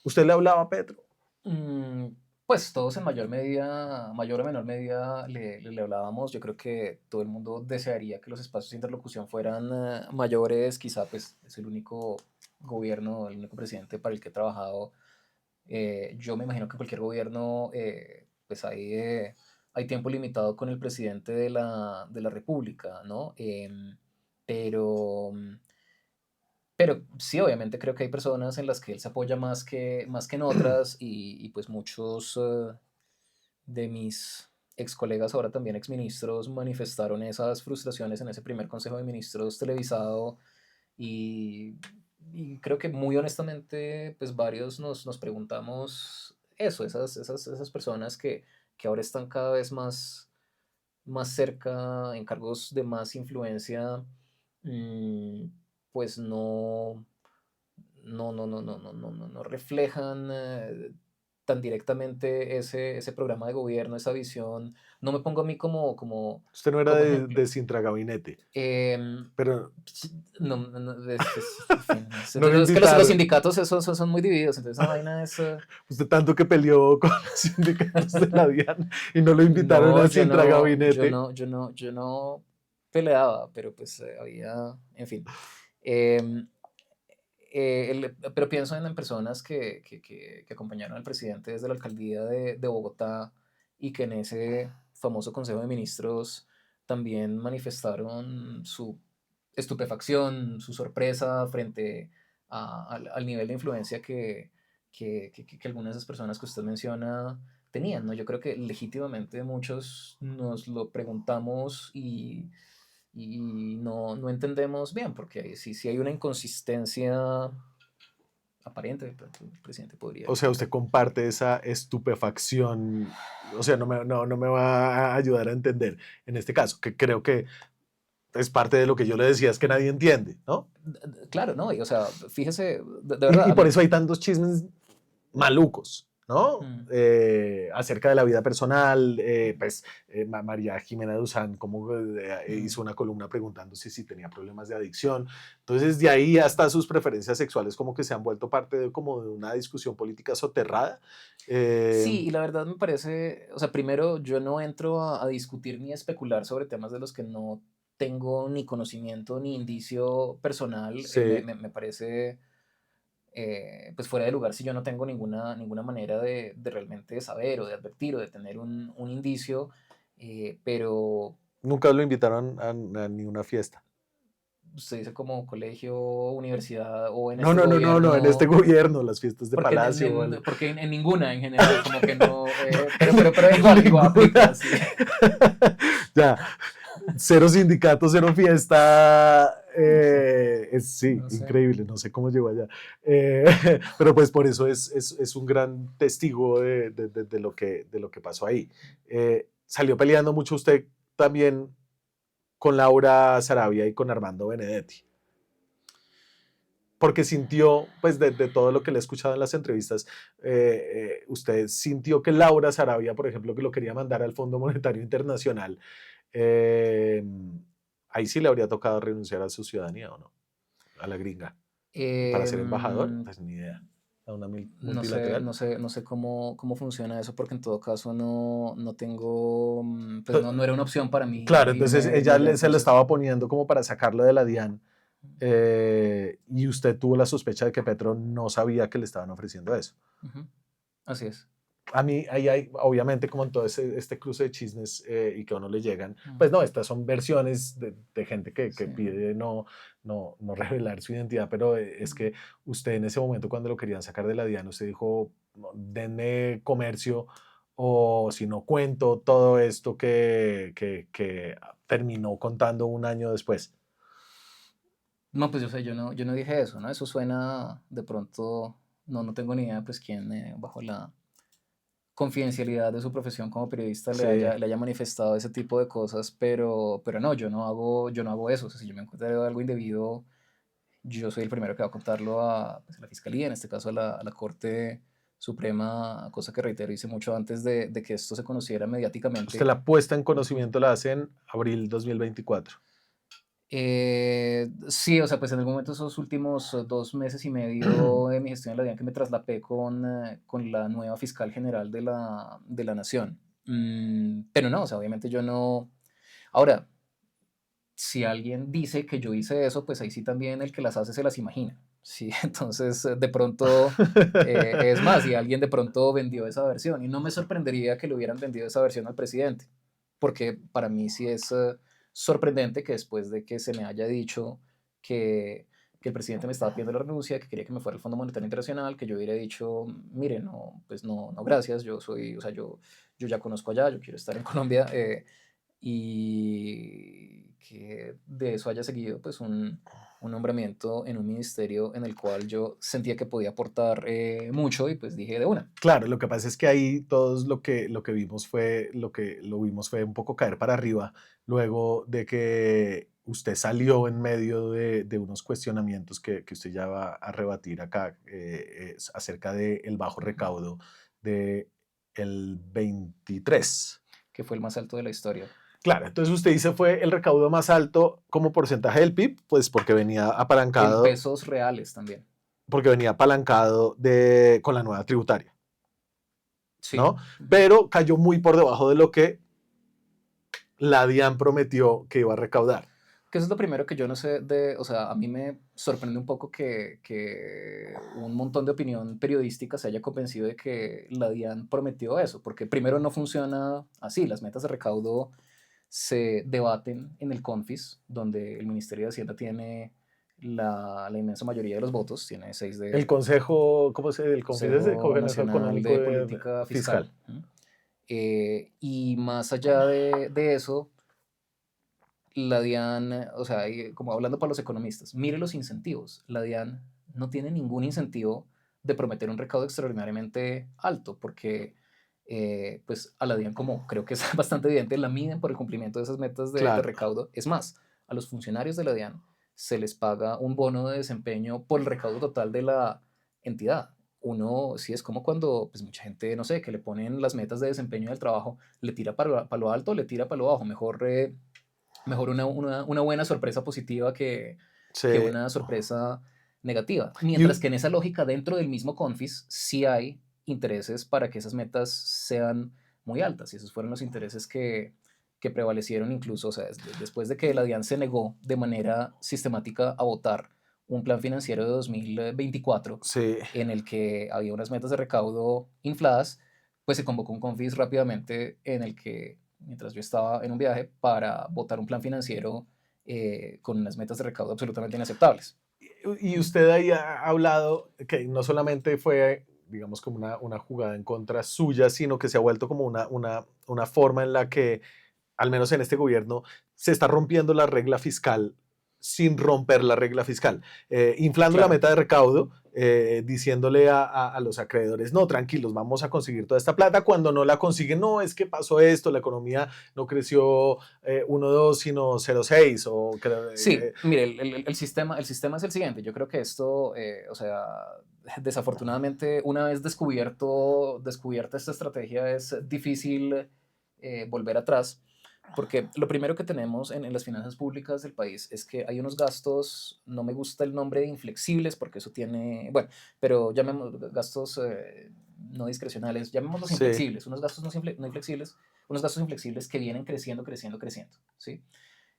S1: ¿Usted le hablaba a Petro?
S2: Mm, pues todos en mayor medida, mayor o menor medida le hablábamos. Yo creo que todo el mundo desearía que los espacios de interlocución fueran mayores. Quizá pues es el único gobierno, el único presidente para el que he trabajado. Yo me imagino que cualquier gobierno, pues hay tiempo limitado con el presidente de la República, ¿no? Pero, pero sí, obviamente creo que hay personas en las que él se apoya más que en otras y pues muchos de mis ex colegas, ahora también ex ministros, manifestaron esas frustraciones en ese primer Consejo de Ministros televisado y, y creo que muy honestamente, pues varios nos preguntamos eso, esas personas que ahora están cada vez más cerca, en cargos de más influencia, mm, pues no reflejan tan directamente ese programa de gobierno, esa visión. No me pongo a mí
S1: Usted no era
S2: como
S1: de
S2: ejemplo.
S1: Sintra Gabinete,
S2: Em,
S1: pero
S2: sí, no, en fin,
S1: no lo
S2: es que los
S1: invitaron.
S2: sindicatos son muy divididos, entonces esa vaina es.
S1: Usted tanto que peleó con los sindicatos de la DIAN y no lo invitaron
S2: No,
S1: a Sintra Gabinete.
S2: yo no peleaba, pero pues había, en fin. Em, pero pienso en personas que acompañaron al presidente desde la alcaldía de Bogotá y que en ese famoso Consejo de Ministros también manifestaron su estupefacción, su sorpresa frente al nivel de influencia que algunas de esas personas que usted menciona tenían, ¿no? Yo creo que legítimamente muchos nos lo preguntamos y no entendemos bien, porque sí hay una inconsistencia aparente, pero el presidente
S1: O
S2: podría.
S1: sea, usted comparte esa estupefacción. O sea, no me va a ayudar a entender en este caso, que creo que es parte de lo que yo le decía, es que nadie entiende, ¿no?
S2: Claro, ¿no? Y, o sea, fíjese, de verdad,
S1: Y
S2: a
S1: por
S2: mí,
S1: eso hay tantos chismes malucos. ¿no?
S2: Mm,
S1: Acerca de la vida personal, María Jimena Duzán como hizo
S2: mm.
S1: una columna preguntándose si tenía problemas de adicción. Entonces, de ahí hasta sus preferencias sexuales como que se han vuelto parte de, como de una discusión política soterrada. Eh,
S2: Sí, y la verdad me parece, o sea, primero yo no entro a discutir ni a especular sobre temas de los que no tengo ni conocimiento ni indicio personal.
S1: sí,
S2: Me parece pues fuera de lugar si yo no tengo ninguna manera de realmente saber o de advertir o de tener un indicio, pero
S1: nunca lo invitaron a ninguna fiesta.
S2: usted dice como colegio, universidad o en
S1: No,
S2: este
S1: no, no, no, no, en este
S2: gobierno.
S1: gobierno, las fiestas de
S2: Porque
S1: palacio. Vale.
S2: porque en ninguna en general, como que no, pero
S1: En
S2: igual aplica,
S1: ninguna.
S2: sí.
S1: Ya, cero sindicato, cero fiesta. Sí,
S2: No sé.
S1: increíble, no sé cómo llegó allá. Eh, pero pues por eso es un gran testigo de lo que pasó ahí. Salió peleando mucho usted también con Laura Sarabia y con Armando Benedetti, porque sintió, pues de todo lo que le he escuchado en las entrevistas, usted sintió que Laura Sarabia, por ejemplo, que lo quería mandar al Fondo Monetario Internacional, eh, ahí sí le habría tocado renunciar a su ciudadanía o no, a la gringa, para ser embajador,
S2: Em,
S1: pues ni idea, a una
S2: no
S1: multilateral.
S2: sé, no sé cómo funciona eso, porque en todo caso no tengo, pues no era una opción para mí
S1: Claro, entonces
S2: irme
S1: ella
S2: allá,
S1: se lo
S2: entonces.
S1: estaba poniendo como para sacarlo de la DIAN, y usted tuvo la sospecha de que Petro no sabía que le estaban ofreciendo eso.
S2: Ujú, así es.
S1: A mí, ahí hay, obviamente, como en todo este cruce de chismes y que a uno le llegan,
S2: Mm,
S1: pues no, estas son versiones de gente que
S2: sí.
S1: pide no revelar su identidad, pero es
S2: Mm.
S1: que usted en ese momento cuando lo querían sacar de la DIAN, usted dijo, "No, denme comercio o si no cuento todo esto que terminó contando un año después".
S2: No, pues yo sé, yo no dije eso, ¿no? Eso suena de pronto, no tengo ni idea, pues quién bajo la confidencialidad de su profesión como periodista
S1: Sí,
S2: le haya manifestado ese tipo de cosas, pero no, yo no hago eso. O sea, si yo me encuentro algo indebido, yo soy el primero que va a contarlo a, pues, a la fiscalía, en este caso a la Corte Suprema, cosa que reitero, hice mucho antes de que esto se conociera
S1: usted
S2: mediáticamente.
S1: la puesta en
S2: Ujú.
S1: conocimiento la hace en abril 2024.
S2: Sí, o sea, pues en algún momento esos últimos 2 meses y medio de mi gestión en la DIAN que me traslapé con la nueva fiscal general de la Nación. Pero no, o sea, obviamente yo no. Ahora, si alguien dice que yo hice eso, pues ahí sí también el que las hace se las imagina. Sí, entonces de pronto, es más, y alguien de pronto vendió esa versión, y no me sorprendería que le hubieran vendido esa versión al presidente, porque para mí sí es sorprendente que después de que se me haya dicho que, que el presidente me estaba pidiendo la renuncia, que quería que me fuera al Fondo Monetario Internacional, que yo hubiera dicho, mire, no, pues no, gracias, yo soy, o sea, yo ya conozco allá, yo quiero estar en Colombia. Y que de eso haya seguido pues un nombramiento en un ministerio en el cual yo sentía que podía aportar mucho y pues dije de una.
S1: Claro, lo que pasa es que ahí todos lo que vimos fue, lo vimos fue un poco caer para arriba luego de que usted salió en medio de unos cuestionamientos que usted ya va a rebatir acá, acerca del bajo
S2: Ujú.
S1: recaudo de el 23.
S2: Que fue el más alto de la historia.
S1: Claro, entonces usted dice fue el recaudo más alto como porcentaje del PIB, pues
S2: En pesos reales también.
S1: porque venía apalancado con la nueva tributaria,
S2: Sí.
S1: ¿no?
S2: Ujú.
S1: Pero cayó muy por debajo de lo que la DIAN prometió que iba a recaudar.
S2: Que eso es lo primero que yo no sé de, o sea, a mí me sorprende un poco que un montón de opinión periodística se haya convencido de que la DIAN prometió eso, porque primero no funciona así, las metas de recaudo se debaten en el CONFIS, donde el Ministerio de Hacienda tiene la inmensa mayoría de los votos, tiene 6
S1: El
S2: de
S1: Consejo, ¿cómo se dice? El Consejo de
S2: Consejo
S1: Consejo
S2: Nacional
S1: Económico
S2: de Política
S1: Fiscal.
S2: Fiscal. ¿M? Y más allá de eso, la DIAN, o sea, como hablando para los economistas, mire los incentivos. La DIAN no tiene ningún incentivo de prometer un recaudo extraordinariamente alto, porque pues a la DIAN, como creo que es bastante evidente, la miden por el cumplimiento de esas metas de
S1: Claro.
S2: recaudo. Es más, a los funcionarios de la DIAN se les paga un bono de desempeño por el recaudo total de la entidad. uno, sí, es como cuando pues, mucha gente, no sé, que le ponen las metas de desempeño del trabajo, le tira para lo alto, le tira para lo bajo. Mejor una buena sorpresa positiva que
S1: Sí.
S2: una sorpresa negativa.
S1: Y,
S2: Mientras que en esa lógica, dentro del mismo Confis, sí hay intereses para que esas metas sean muy altas. Y esos fueron los intereses que prevalecieron incluso, o sea, después de que la DIAN se negó de manera sistemática a votar un plan financiero de 2024
S1: sí.
S2: en el que había unas metas de recaudo infladas, pues se convocó un confis rápidamente en el que, mientras yo estaba en un viaje, para votar un plan financiero con unas metas de recaudo absolutamente inaceptables.
S1: Y usted ahí ha hablado que no solamente fue, digamos, como una jugada en contra suya, sino que se ha vuelto como una forma en la que, al menos en este gobierno, se está rompiendo la regla fiscal sin romper la regla fiscal, inflando la
S2: Claro.
S1: meta de recaudo, diciéndole a los acreedores, no, tranquilos, vamos a conseguir toda esta plata, cuando no la consiguen, no, es que pasó esto, la economía no creció 1,2, sino 0,6, o
S2: Sí, mire, el sistema es el siguiente. Yo creo que esto, o sea, desafortunadamente, una vez descubierta esta estrategia, es difícil volver atrás, porque lo primero que tenemos en las finanzas públicas del país es que hay unos gastos, no me gusta el nombre de inflexibles, porque eso tiene, bueno, pero llamemos gastos no discrecionales, llamémoslos
S1: sí,
S2: inflexibles, unos gastos no inflexibles, unos gastos inflexibles que vienen creciendo, creciendo, creciendo, ¿sí?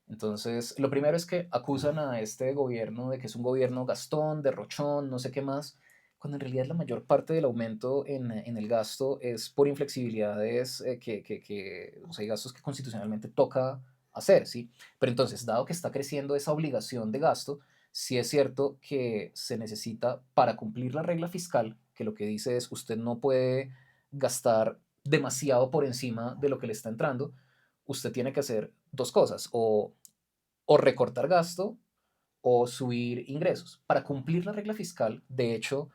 S2: Entonces, lo primero es que acusan a este gobierno de que es un gobierno gastón, derrochón, no sé qué más, cuando en realidad la mayor parte del aumento en el gasto es por inflexibilidades o sea, hay gastos que constitucionalmente toca hacer, ¿sí? Pero entonces, dado que está creciendo esa obligación de gasto, sí es cierto que se necesita para cumplir la regla fiscal, que lo que dice es usted no puede gastar demasiado por encima de lo que le está entrando, usted tiene que hacer dos cosas, o recortar gasto o subir ingresos. Para cumplir la regla fiscal, de hecho,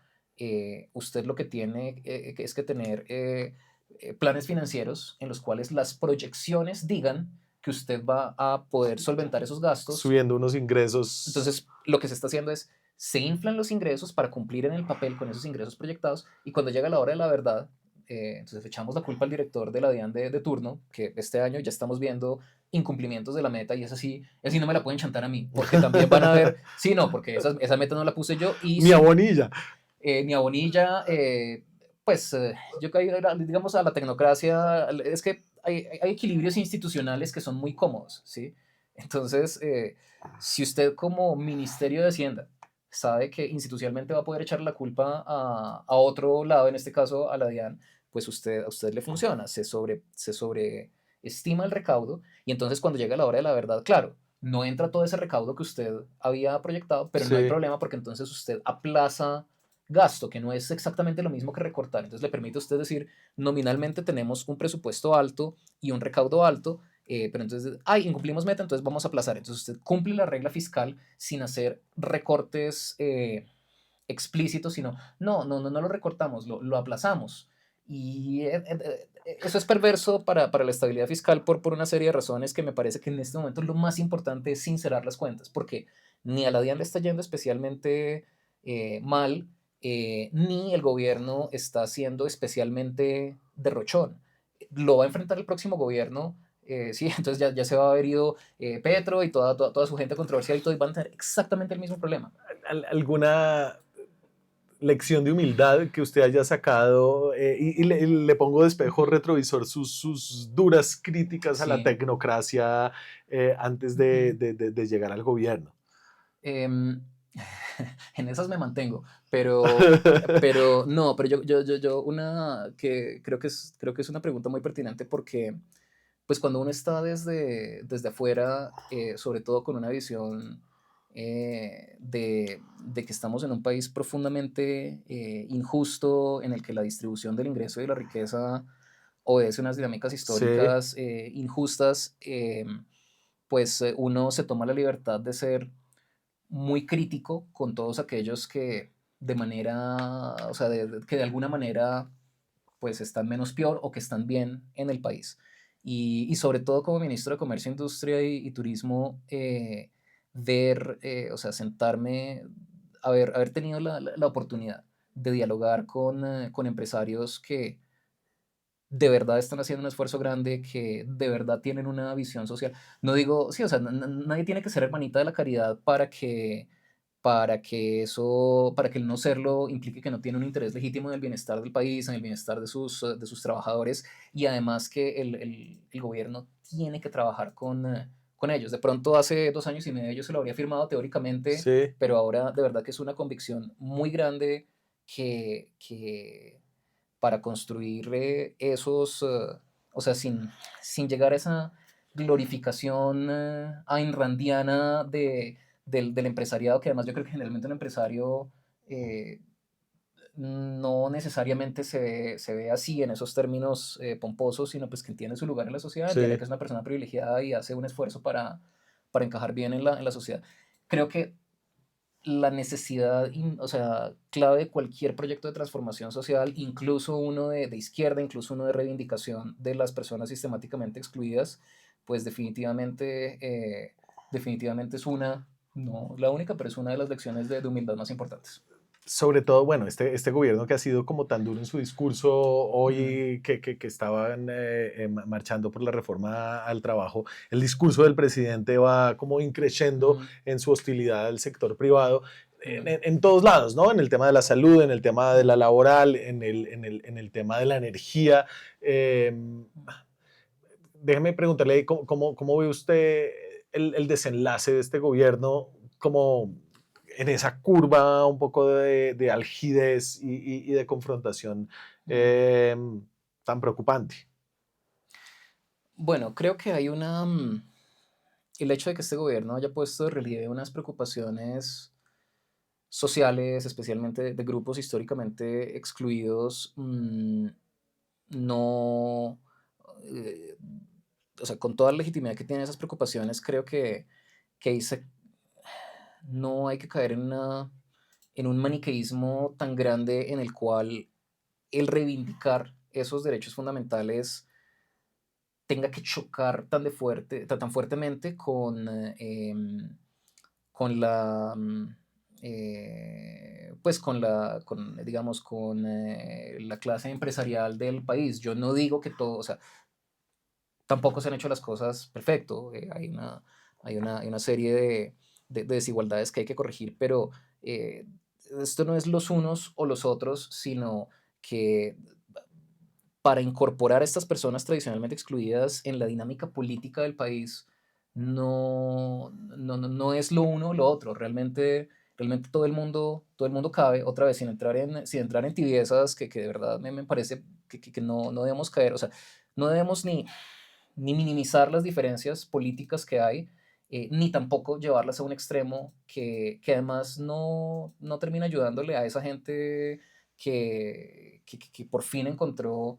S2: usted lo que tiene es que tener planes financieros en los cuales las proyecciones digan que usted va a poder solventar esos gastos.
S1: subiendo unos ingresos.
S2: Entonces, lo que se está haciendo es, se inflan los ingresos para cumplir en el papel con esos ingresos proyectados y cuando llega la hora de la verdad, entonces echamos la culpa al director de la DIAN de turno, que este año ya estamos viendo incumplimientos de la meta y es así no me la pueden chantar a mí, porque también van a ver, sí, no, porque esa meta no la puse yo y
S1: Ni a
S2: sí,
S1: Bonilla.
S2: ni a Bonilla, pues yo caigo, digamos, a la tecnocracia, es que hay equilibrios institucionales que son muy cómodos, ¿sí? Entonces, si usted como Ministerio de Hacienda sabe que institucionalmente va a poder echar la culpa a otro lado, en este caso a la DIAN, pues a usted le funciona, se sobreestima el recaudo y entonces cuando llega la hora de la verdad, claro, no entra todo ese recaudo que usted había proyectado, pero no hay
S1: Sí.
S2: problema porque entonces usted aplaza gasto, que no es exactamente lo mismo que recortar. Entonces le permite a usted decir, nominalmente tenemos un presupuesto alto y un recaudo alto, pero entonces, ay, incumplimos meta, entonces vamos a aplazar. Entonces usted cumple la regla fiscal sin hacer recortes explícitos, sino, no lo recortamos, lo aplazamos. Y eso es perverso para la estabilidad fiscal por una serie de razones que me parece que en este momento lo más importante es sincerar las cuentas, porque ni a la DIAN le está yendo especialmente mal, ni el gobierno está siendo especialmente derrochón. Lo va a enfrentar el próximo gobierno, sí, entonces ya se va a haber ido Petro y toda su gente controversial y todo, y van a tener exactamente el mismo problema.
S1: ¿Alguna lección de humildad que usted haya sacado? Y le pongo de espejo
S2: Ujú.
S1: retrovisor sus duras críticas a la
S2: Sí.
S1: tecnocracia antes
S2: Ujú.
S1: de llegar al gobierno.
S2: Em, en esas me mantengo, pero no, pero yo una que creo que es una pregunta muy pertinente porque, pues, cuando uno está desde afuera, sobre todo con una visión de que estamos en un país profundamente injusto, en el que la distribución del ingreso y de la riqueza obedece unas dinámicas
S1: Sí,
S2: históricas injustas, pues uno se toma la libertad de ser muy crítico con todos aquellos que de manera, o sea, que de alguna manera pues están menos peor o que están bien en el país. Y sobre todo como ministro de Comercio, Industria y Turismo, ver, o sea, sentarme, haber tenido la oportunidad de dialogar con empresarios que de verdad están haciendo un esfuerzo grande, que de verdad tienen una visión social. No digo, sí, o sea, nadie tiene que ser hermanita de la caridad para que el no serlo implique que no tiene un interés legítimo en el bienestar del país, en el bienestar de sus trabajadores, y además que el gobierno tiene que trabajar con ellos. De pronto hace 2 años y medio yo se lo habría firmado teóricamente,
S1: Sí,
S2: pero ahora de verdad que es una convicción muy grande que para construir o sea, sin llegar a esa glorificación ainrandiana del empresariado, que además yo creo que generalmente un empresario eh, no necesariamente se ve así en esos términos pomposos, sino pues que entiende su lugar en la sociedad, entiende que
S1: sí.
S2: es una persona privilegiada y hace un esfuerzo para encajar bien en la sociedad. Creo que la necesidad, o sea, clave de cualquier proyecto de transformación social, incluso uno de izquierda, incluso uno de reivindicación de las personas sistemáticamente excluidas, pues definitivamente es una, no la única, pero es una de las lecciones de humildad más importantes.
S1: Sobre todo, bueno, este gobierno que ha sido como tan duro en su discurso
S2: Mm,
S1: hoy, que estaban marchando por la reforma al trabajo, el discurso del presidente va como increciendo
S2: mm,
S1: en su hostilidad al sector privado,
S2: mm,
S1: en todos lados, ¿no? En el tema de la salud, en el tema de la
S2: mm,
S1: laboral, en el tema de la energía.
S2: mm.
S1: Déjeme preguntarle, ¿cómo ve usted el desenlace de este gobierno como en esa curva un poco de algidez y de confrontación
S2: Mm.
S1: eh, tan preocupante?
S2: Bueno, creo que hay el hecho de que este gobierno haya puesto de relieve unas preocupaciones sociales, especialmente de grupos históricamente excluidos, no, eh, o sea, con toda la legitimidad que tienen esas preocupaciones, creo que no hay que caer en un maniqueísmo tan grande en el cual el reivindicar esos derechos fundamentales tenga que chocar tan fuertemente con pues digamos, con la clase empresarial del país. Yo no digo que todo, o sea, tampoco se han hecho las cosas perfecto. Hay una serie de desigualdades que hay que corregir, pero eh, esto no es los unos o los otros, sino que para incorporar a estas personas tradicionalmente excluidas en la dinámica política del país, no es lo uno o lo otro. Realmente todo el mundo cabe, otra vez, sin entrar en tibiezas que de verdad me parece que no debemos caer. O sea, no debemos ni minimizar las diferencias políticas que hay, ni tampoco llevarlas a un extremo que además no termina ayudándole a esa gente que por fin encontró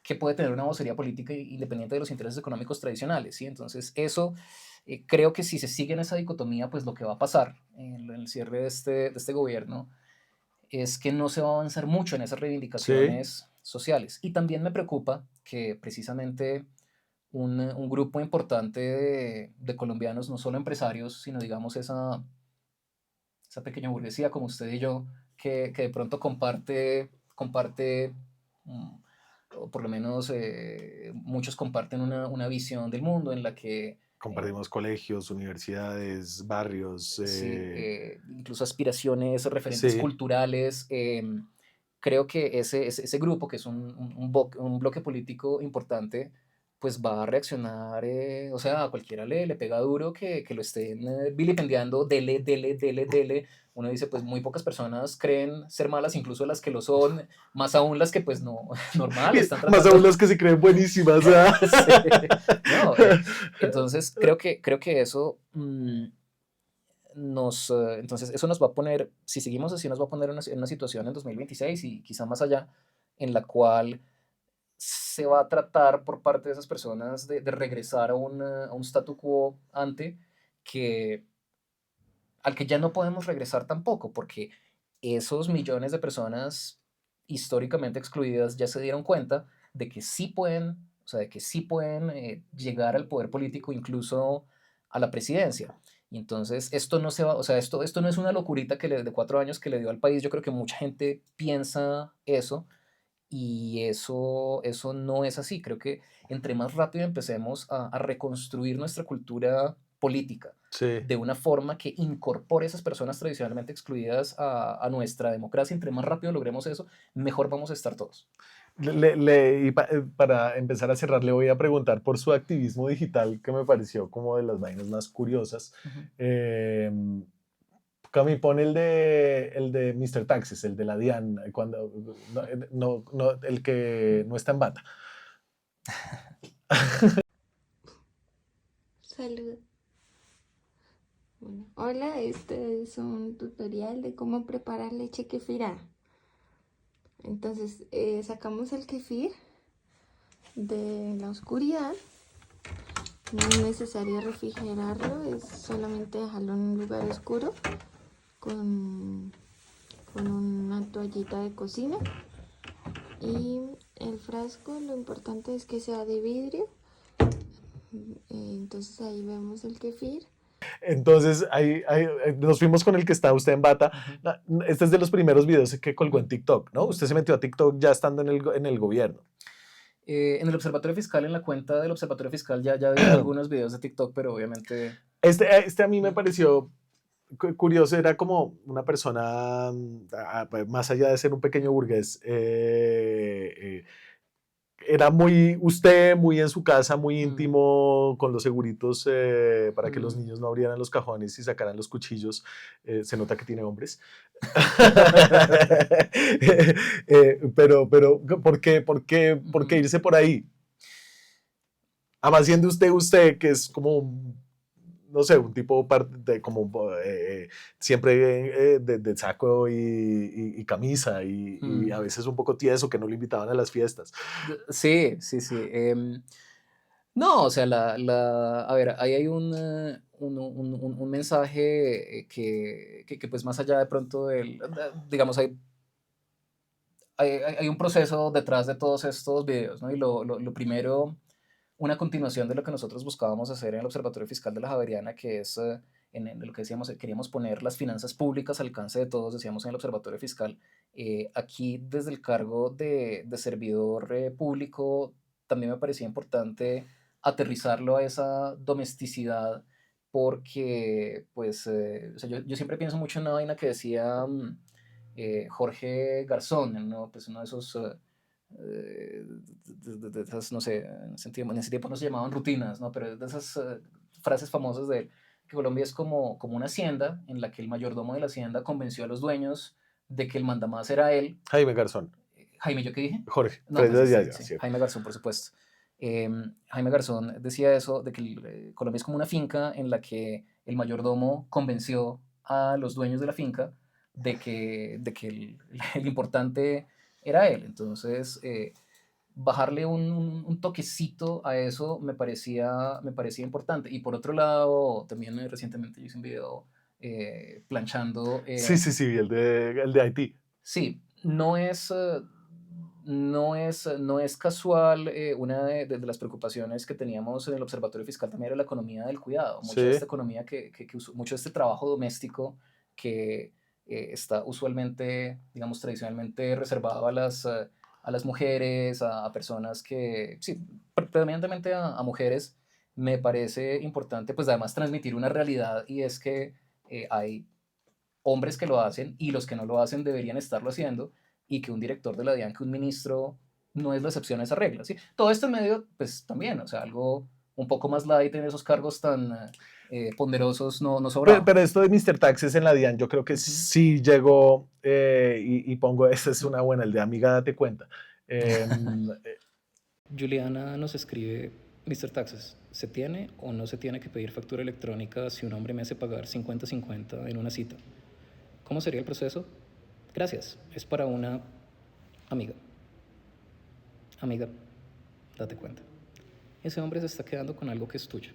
S2: que puede tener una vocería política independiente de los intereses económicos tradicionales, ¿sí? Entonces, eso creo que si se sigue en esa dicotomía, pues lo que va a pasar en el cierre de este gobierno es que no se va a avanzar mucho en esas
S1: Sí,
S2: reivindicaciones sociales. Y también me preocupa que precisamente un grupo importante de colombianos, no solo empresarios, sino digamos esa pequeña burguesía como usted y yo, que de pronto comparte mm, o por lo menos muchos comparten una visión del mundo en la que
S1: compartimos colegios, universidades, barrios.
S2: sí, incluso aspiraciones, referentes
S1: Sí,
S2: culturales. Creo que ese grupo, que es un bloque político importante, pues va a reaccionar, o sea, a cualquiera le pega duro que lo estén vilipendiando, dele. Uno dice, pues muy pocas personas creen ser malas, incluso las que lo son, más aún las que pues no, normal,
S1: y
S2: están
S1: más
S2: tratando.
S1: aún los que se creen buenísimas.
S2: Sí, no, entonces creo que eso entonces eso nos va a poner, si seguimos así, nos va a poner en una situación en 2026 y quizá más allá, en la cual se va a tratar por parte de esas personas de regresar a un statu quo ante que, al que ya no podemos regresar tampoco, porque esos millones de personas históricamente excluidas ya se dieron cuenta de que sí pueden, o sea, de que sí pueden llegar al poder político, incluso a la presidencia. Y entonces esto no se va, o sea, esto no es una locurita de 4 años que le dio al país. Yo creo que mucha gente piensa eso y eso no es así. Creo que entre más rápido empecemos a reconstruir nuestra cultura política
S1: Sí.
S2: de una forma que incorpore a esas personas tradicionalmente excluidas a nuestra democracia, entre más rápido logremos eso, mejor vamos a estar todos.
S1: Para empezar a cerrar, le voy a preguntar por su activismo digital, que me pareció como de las vainas más curiosas.
S2: Ujú.
S1: Eh, Cami, pone el de Mr. Taxes, el de la DIAN, cuando, el que no está en bata.
S3: Salud. Bueno, hola, este es un tutorial de cómo preparar leche kefirá. Entonces, sacamos el kefir de la oscuridad. No es necesario refrigerarlo, es solamente dejarlo en un lugar oscuro con una toallita de cocina. Y el frasco, lo importante es que sea de vidrio. Entonces ahí vemos el kefir.
S1: Entonces, nos fuimos con el que está usted en bata.
S2: Ujú.
S1: Este es de los primeros videos que colgó en
S2: Ujú.
S1: TikTok, ¿no?
S2: Ujú.
S1: Usted se metió a TikTok ya estando en el gobierno.
S2: En el Observatorio Fiscal, en la cuenta del Observatorio Fiscal, ya había algunos videos de TikTok, pero obviamente...
S1: Este a mí me
S2: Ujú.
S1: pareció curioso, era como una persona, más allá de ser un pequeño burgués, era usted muy en su casa, muy
S2: Mm,
S1: íntimo, con los seguritos para que los
S2: mm.
S1: niños no abrieran los cajones y sacaran los cuchillos. Se nota que tiene hombres. Pero, ¿por qué irse por ahí? Además, siendo usted, que es como, no sé, un tipo como siempre de saco y camisa y a
S2: Mm.
S1: veces un poco tieso, que no lo invitaban a las fiestas.
S2: Sí, sí, sí. No, o sea, a ver, ahí hay un mensaje que, pues más allá de pronto digamos, hay un proceso detrás de todos estos videos, ¿no? Y lo primero, una continuación de lo que nosotros buscábamos hacer en el Observatorio Fiscal de la Javeriana, que es en lo que decíamos, queríamos poner las finanzas públicas al alcance de todos, decíamos en el Observatorio Fiscal. Aquí, desde el cargo de servidor público, también me parecía importante aterrizarlo a esa domesticidad, porque, pues, o sea, yo siempre pienso mucho en una vaina que decía Jorge Garzón, ¿no? Pues uno de esos de esas, no sé, en ese tiempo no se llamaban rutinas, ¿no? Pero de esas frases famosas de él, que Colombia es como una hacienda en la que el mayordomo de la hacienda convenció a los dueños de que el mandamás era él.
S1: Jaime Garzón,
S2: Jaime, ¿yo qué dije?
S1: Jorge,
S2: No, pues
S1: Freddy
S2: sí,
S1: ya,
S2: sí,
S1: sí.
S2: Jaime Garzón, por supuesto. Jaime Garzón decía eso, de que Colombia es como una finca en la que el mayordomo convenció a los dueños de la finca de que el importante era él. Entonces, bajarle un toquecito a eso me parecía importante. Y por otro lado, también recientemente yo hice un video planchando.
S1: Sí, sí, sí, el de Haití.
S2: Sí, no es casual. Una de las preocupaciones que teníamos en el Observatorio Fiscal también era la economía del cuidado. Mucha de
S1: Sí.
S2: esta economía mucho de este trabajo doméstico que está usualmente, digamos, tradicionalmente reservado a las mujeres, a personas que, sí, predominantemente a mujeres. Me parece importante, pues además transmitir una realidad, y es que hay hombres que lo hacen y los que no lo hacen deberían estarlo haciendo, y que un director de la DIAN, que un ministro, no es la excepción a esa regla, ¿sí? Todo esto en medio, pues también, o sea, algo un poco más light en esos cargos tan ponderosos no
S1: Pero,
S2: sobraba.
S1: pero esto de Mr. Taxes en la DIAN, yo creo que
S2: Ujú.
S1: sí llegó, y pongo, esta es una buena, el de amiga, date cuenta. Em,
S2: Juliana nos escribe: Mr. Taxes, ¿se tiene o no se tiene que pedir factura electrónica si un hombre me hace pagar 50-50 en una cita? ¿Cómo sería el proceso? Gracias, es para una amiga. Amiga, date cuenta. Ese hombre se está quedando con algo que es tuyo.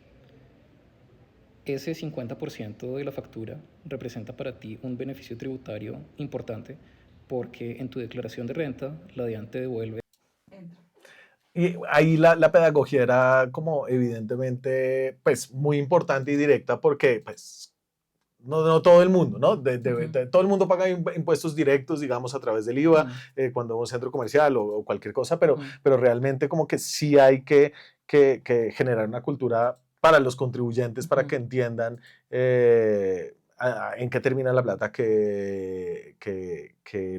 S2: Ese 50% de la factura representa para ti un beneficio tributario importante, porque en tu declaración de renta la DIAN te devuelve.
S1: y ahí la pedagogía era como evidentemente, pues, muy importante y directa porque, pues, no todo el mundo, ¿no?
S2: Ujú.
S1: Todo el mundo paga impuestos directos, digamos, a través del IVA,
S2: Mm,
S1: cuando va a un centro comercial o cualquier cosa,
S2: mm,
S1: pero realmente como que sí hay que generar una cultura para los contribuyentes para
S2: ujú.
S1: que entiendan en qué termina la plata que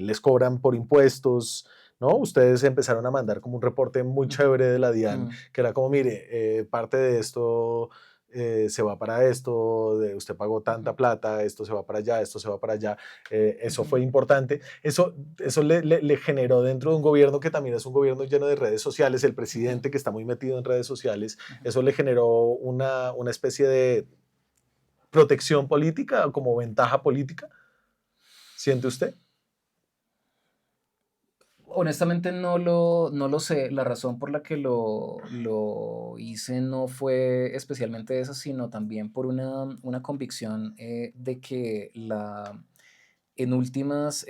S1: les cobran por impuestos, ¿no? Ustedes empezaron a mandar como un reporte muy
S2: Ujú,
S1: chévere de la DIAN,
S2: mm,
S1: que era como, mire, parte de esto se va para esto, usted pagó tanta
S2: ujú,
S1: plata, esto se va para allá, esto se va para allá. Eso
S2: ujú,
S1: fue importante. Eso le generó dentro de un gobierno que también es un gobierno lleno de redes sociales, el
S2: ujú,
S1: presidente que está muy metido en redes sociales,
S2: ujú.
S1: eso le generó una especie de protección política o como ventaja política, ¿siente usted?
S2: Honestamente no lo sé. La razón por la que lo hice no fue especialmente esa, sino también por una convicción de que en últimas,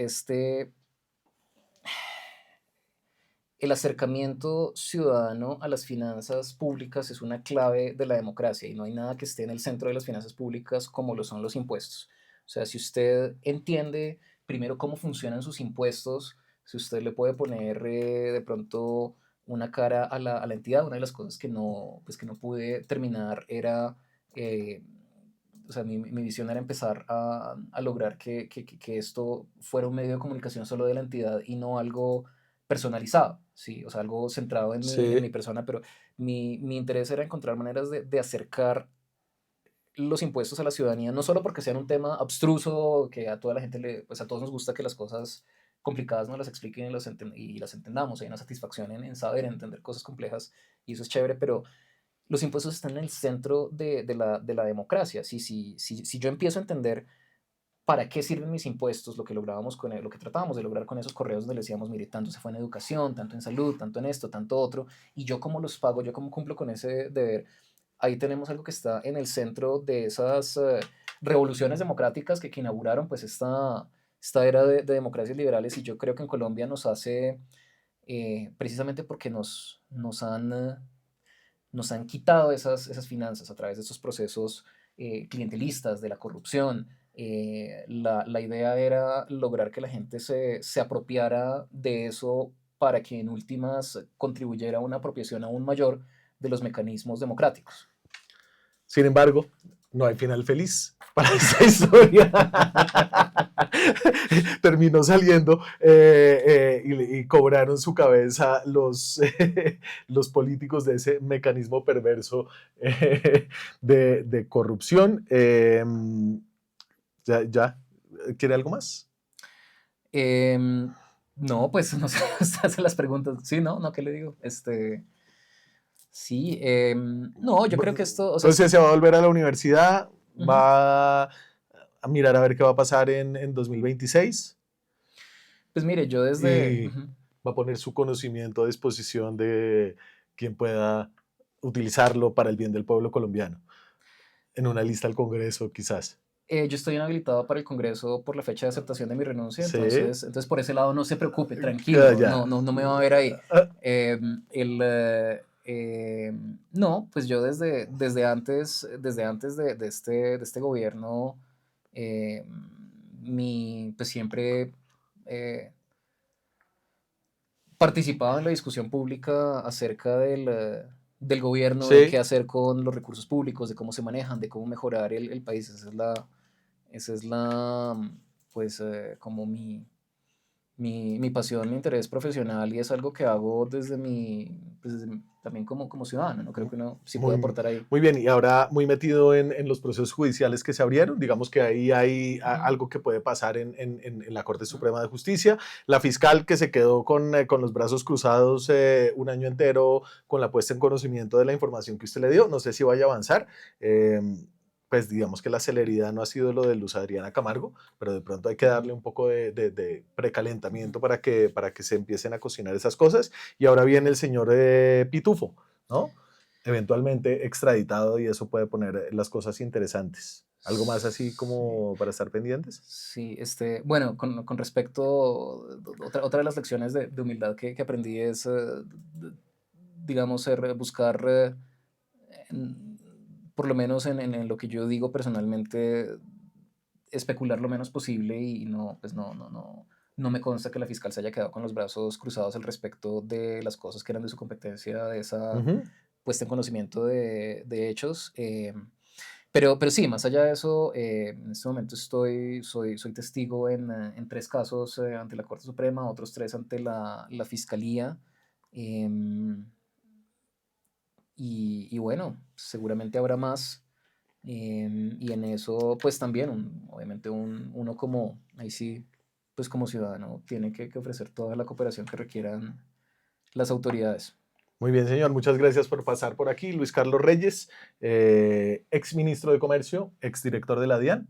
S2: el acercamiento ciudadano a las finanzas públicas es una clave de la democracia y no hay nada que esté en el centro de las finanzas públicas como lo son los impuestos. O sea, si usted entiende primero cómo funcionan sus impuestos, si usted le puede poner de pronto una cara a la entidad, una de las cosas pues que no pude terminar era, eh, o sea, mi visión era empezar a lograr que esto fuera un medio de comunicación solo de la entidad y no algo personalizado, ¿sí? O sea, algo centrado en
S1: Sí,
S2: mi persona, pero mi interés era encontrar maneras de acercar los impuestos a la ciudadanía, no solo porque sean un tema abstruso, que a toda la gente pues a todos nos gusta que las cosas complicadas nos las expliquen y las entendamos, hay una satisfacción en saber, en entender cosas complejas, y eso es chévere, pero los impuestos están en el centro de la democracia. Si yo empiezo a entender para qué sirven mis impuestos, lo que lográbamos lo que tratábamos de lograr con esos correos donde le decíamos, mire, tanto se fue en educación, tanto en salud, tanto en esto, tanto otro, y yo cómo los pago, yo cómo cumplo con ese deber, ahí tenemos algo que está en el centro de esas revoluciones democráticas que inauguraron pues esta era de democracias liberales y yo creo que en Colombia nos hace, precisamente porque nos han quitado esas finanzas a través de estos procesos clientelistas, de la corrupción. La idea era lograr que la gente se apropiara de eso para que en últimas contribuyera a una apropiación aún mayor de los mecanismos democráticos.
S1: sin embargo, no hay final feliz para esta historia. Terminó saliendo y cobraron su cabeza los políticos de ese mecanismo perverso de corrupción. Ya, ¿quiere algo más?
S2: Em, no, pues no sé, usted hace las preguntas. Sí, no, no, ¿qué le digo? Sí, no, yo creo que esto, o sea,
S1: Entonces se va a volver a la universidad,
S2: ujú.
S1: va a mirar a ver qué va a pasar en 2026
S2: Pues mire, yo desde,
S1: y
S2: ujú.
S1: va a poner su conocimiento a disposición de quien pueda utilizarlo para el bien del pueblo colombiano, en una lista al Congreso quizás.
S2: Yo estoy inhabilitado para el Congreso por la fecha de aceptación de mi renuncia,
S1: Sí,
S2: entonces por ese lado no se preocupe,
S1: ya,
S2: tranquilo,
S1: ya.
S2: no me va a ver ahí.
S1: Ah,
S2: No, pues yo desde antes de este gobierno, eh, pues siempre eh, participaba en la discusión pública acerca del gobierno, de qué
S1: sí,
S2: hacer con los recursos públicos, de cómo se manejan, de cómo mejorar el país. Esa es pues, como mi pasión, mi interés profesional y es algo que hago pues, también como ciudadano, ¿no? Creo que uno sí puede
S1: muy,
S2: aportar ahí.
S1: muy bien. Y ahora muy metido en los procesos judiciales que se abrieron, digamos que ahí hay
S2: Ujú,
S1: algo que puede pasar en la Corte
S2: ujú.
S1: Suprema de Justicia. La fiscal que se quedó con los brazos cruzados un año entero con la puesta en conocimiento de la información que usted le dio, no sé si vaya a avanzar. Eh, pues digamos que la celeridad no ha sido lo de Luz Adriana Camargo, pero de pronto hay que
S2: Ujú,
S1: darle un poco de
S2: ujú,
S1: precalentamiento para que se empiecen a cocinar esas cosas. Y ahora viene el señor Pitufo, ¿no? Eventualmente extraditado y eso puede poner las cosas interesantes. ¿Algo más así
S2: sí,
S1: como para estar pendientes?
S2: sí, bueno, con respecto, otra de las lecciones de humildad que aprendí es, digamos, buscar, por lo menos en lo que yo digo personalmente, especular lo menos posible y no, pues no me consta que la fiscal se haya quedado con los brazos cruzados al respecto de las cosas que eran de su competencia, de esa
S1: Ujú.
S2: puesta en conocimiento de hechos. Pero sí, más allá de eso, en este momento soy testigo en 3 casos ante la Corte Suprema, otros 3 ante la Fiscalía. em, y bueno, seguramente habrá más. Y en eso, pues también, obviamente uno como, ahí sí, pues como ciudadano, tiene que ofrecer toda la cooperación que requieran las autoridades.
S1: Muy bien, señor. Muchas gracias por pasar por aquí. Luis Carlos Reyes, ex ministro de Comercio, ex director de la DIAN.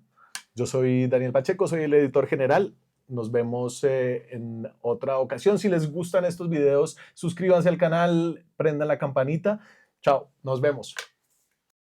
S1: Yo soy Daniel Pacheco, soy el editor general. Nos vemos en otra ocasión. Si les gustan estos videos, suscríbanse al canal, prendan la campanita. Chao, nos vemos.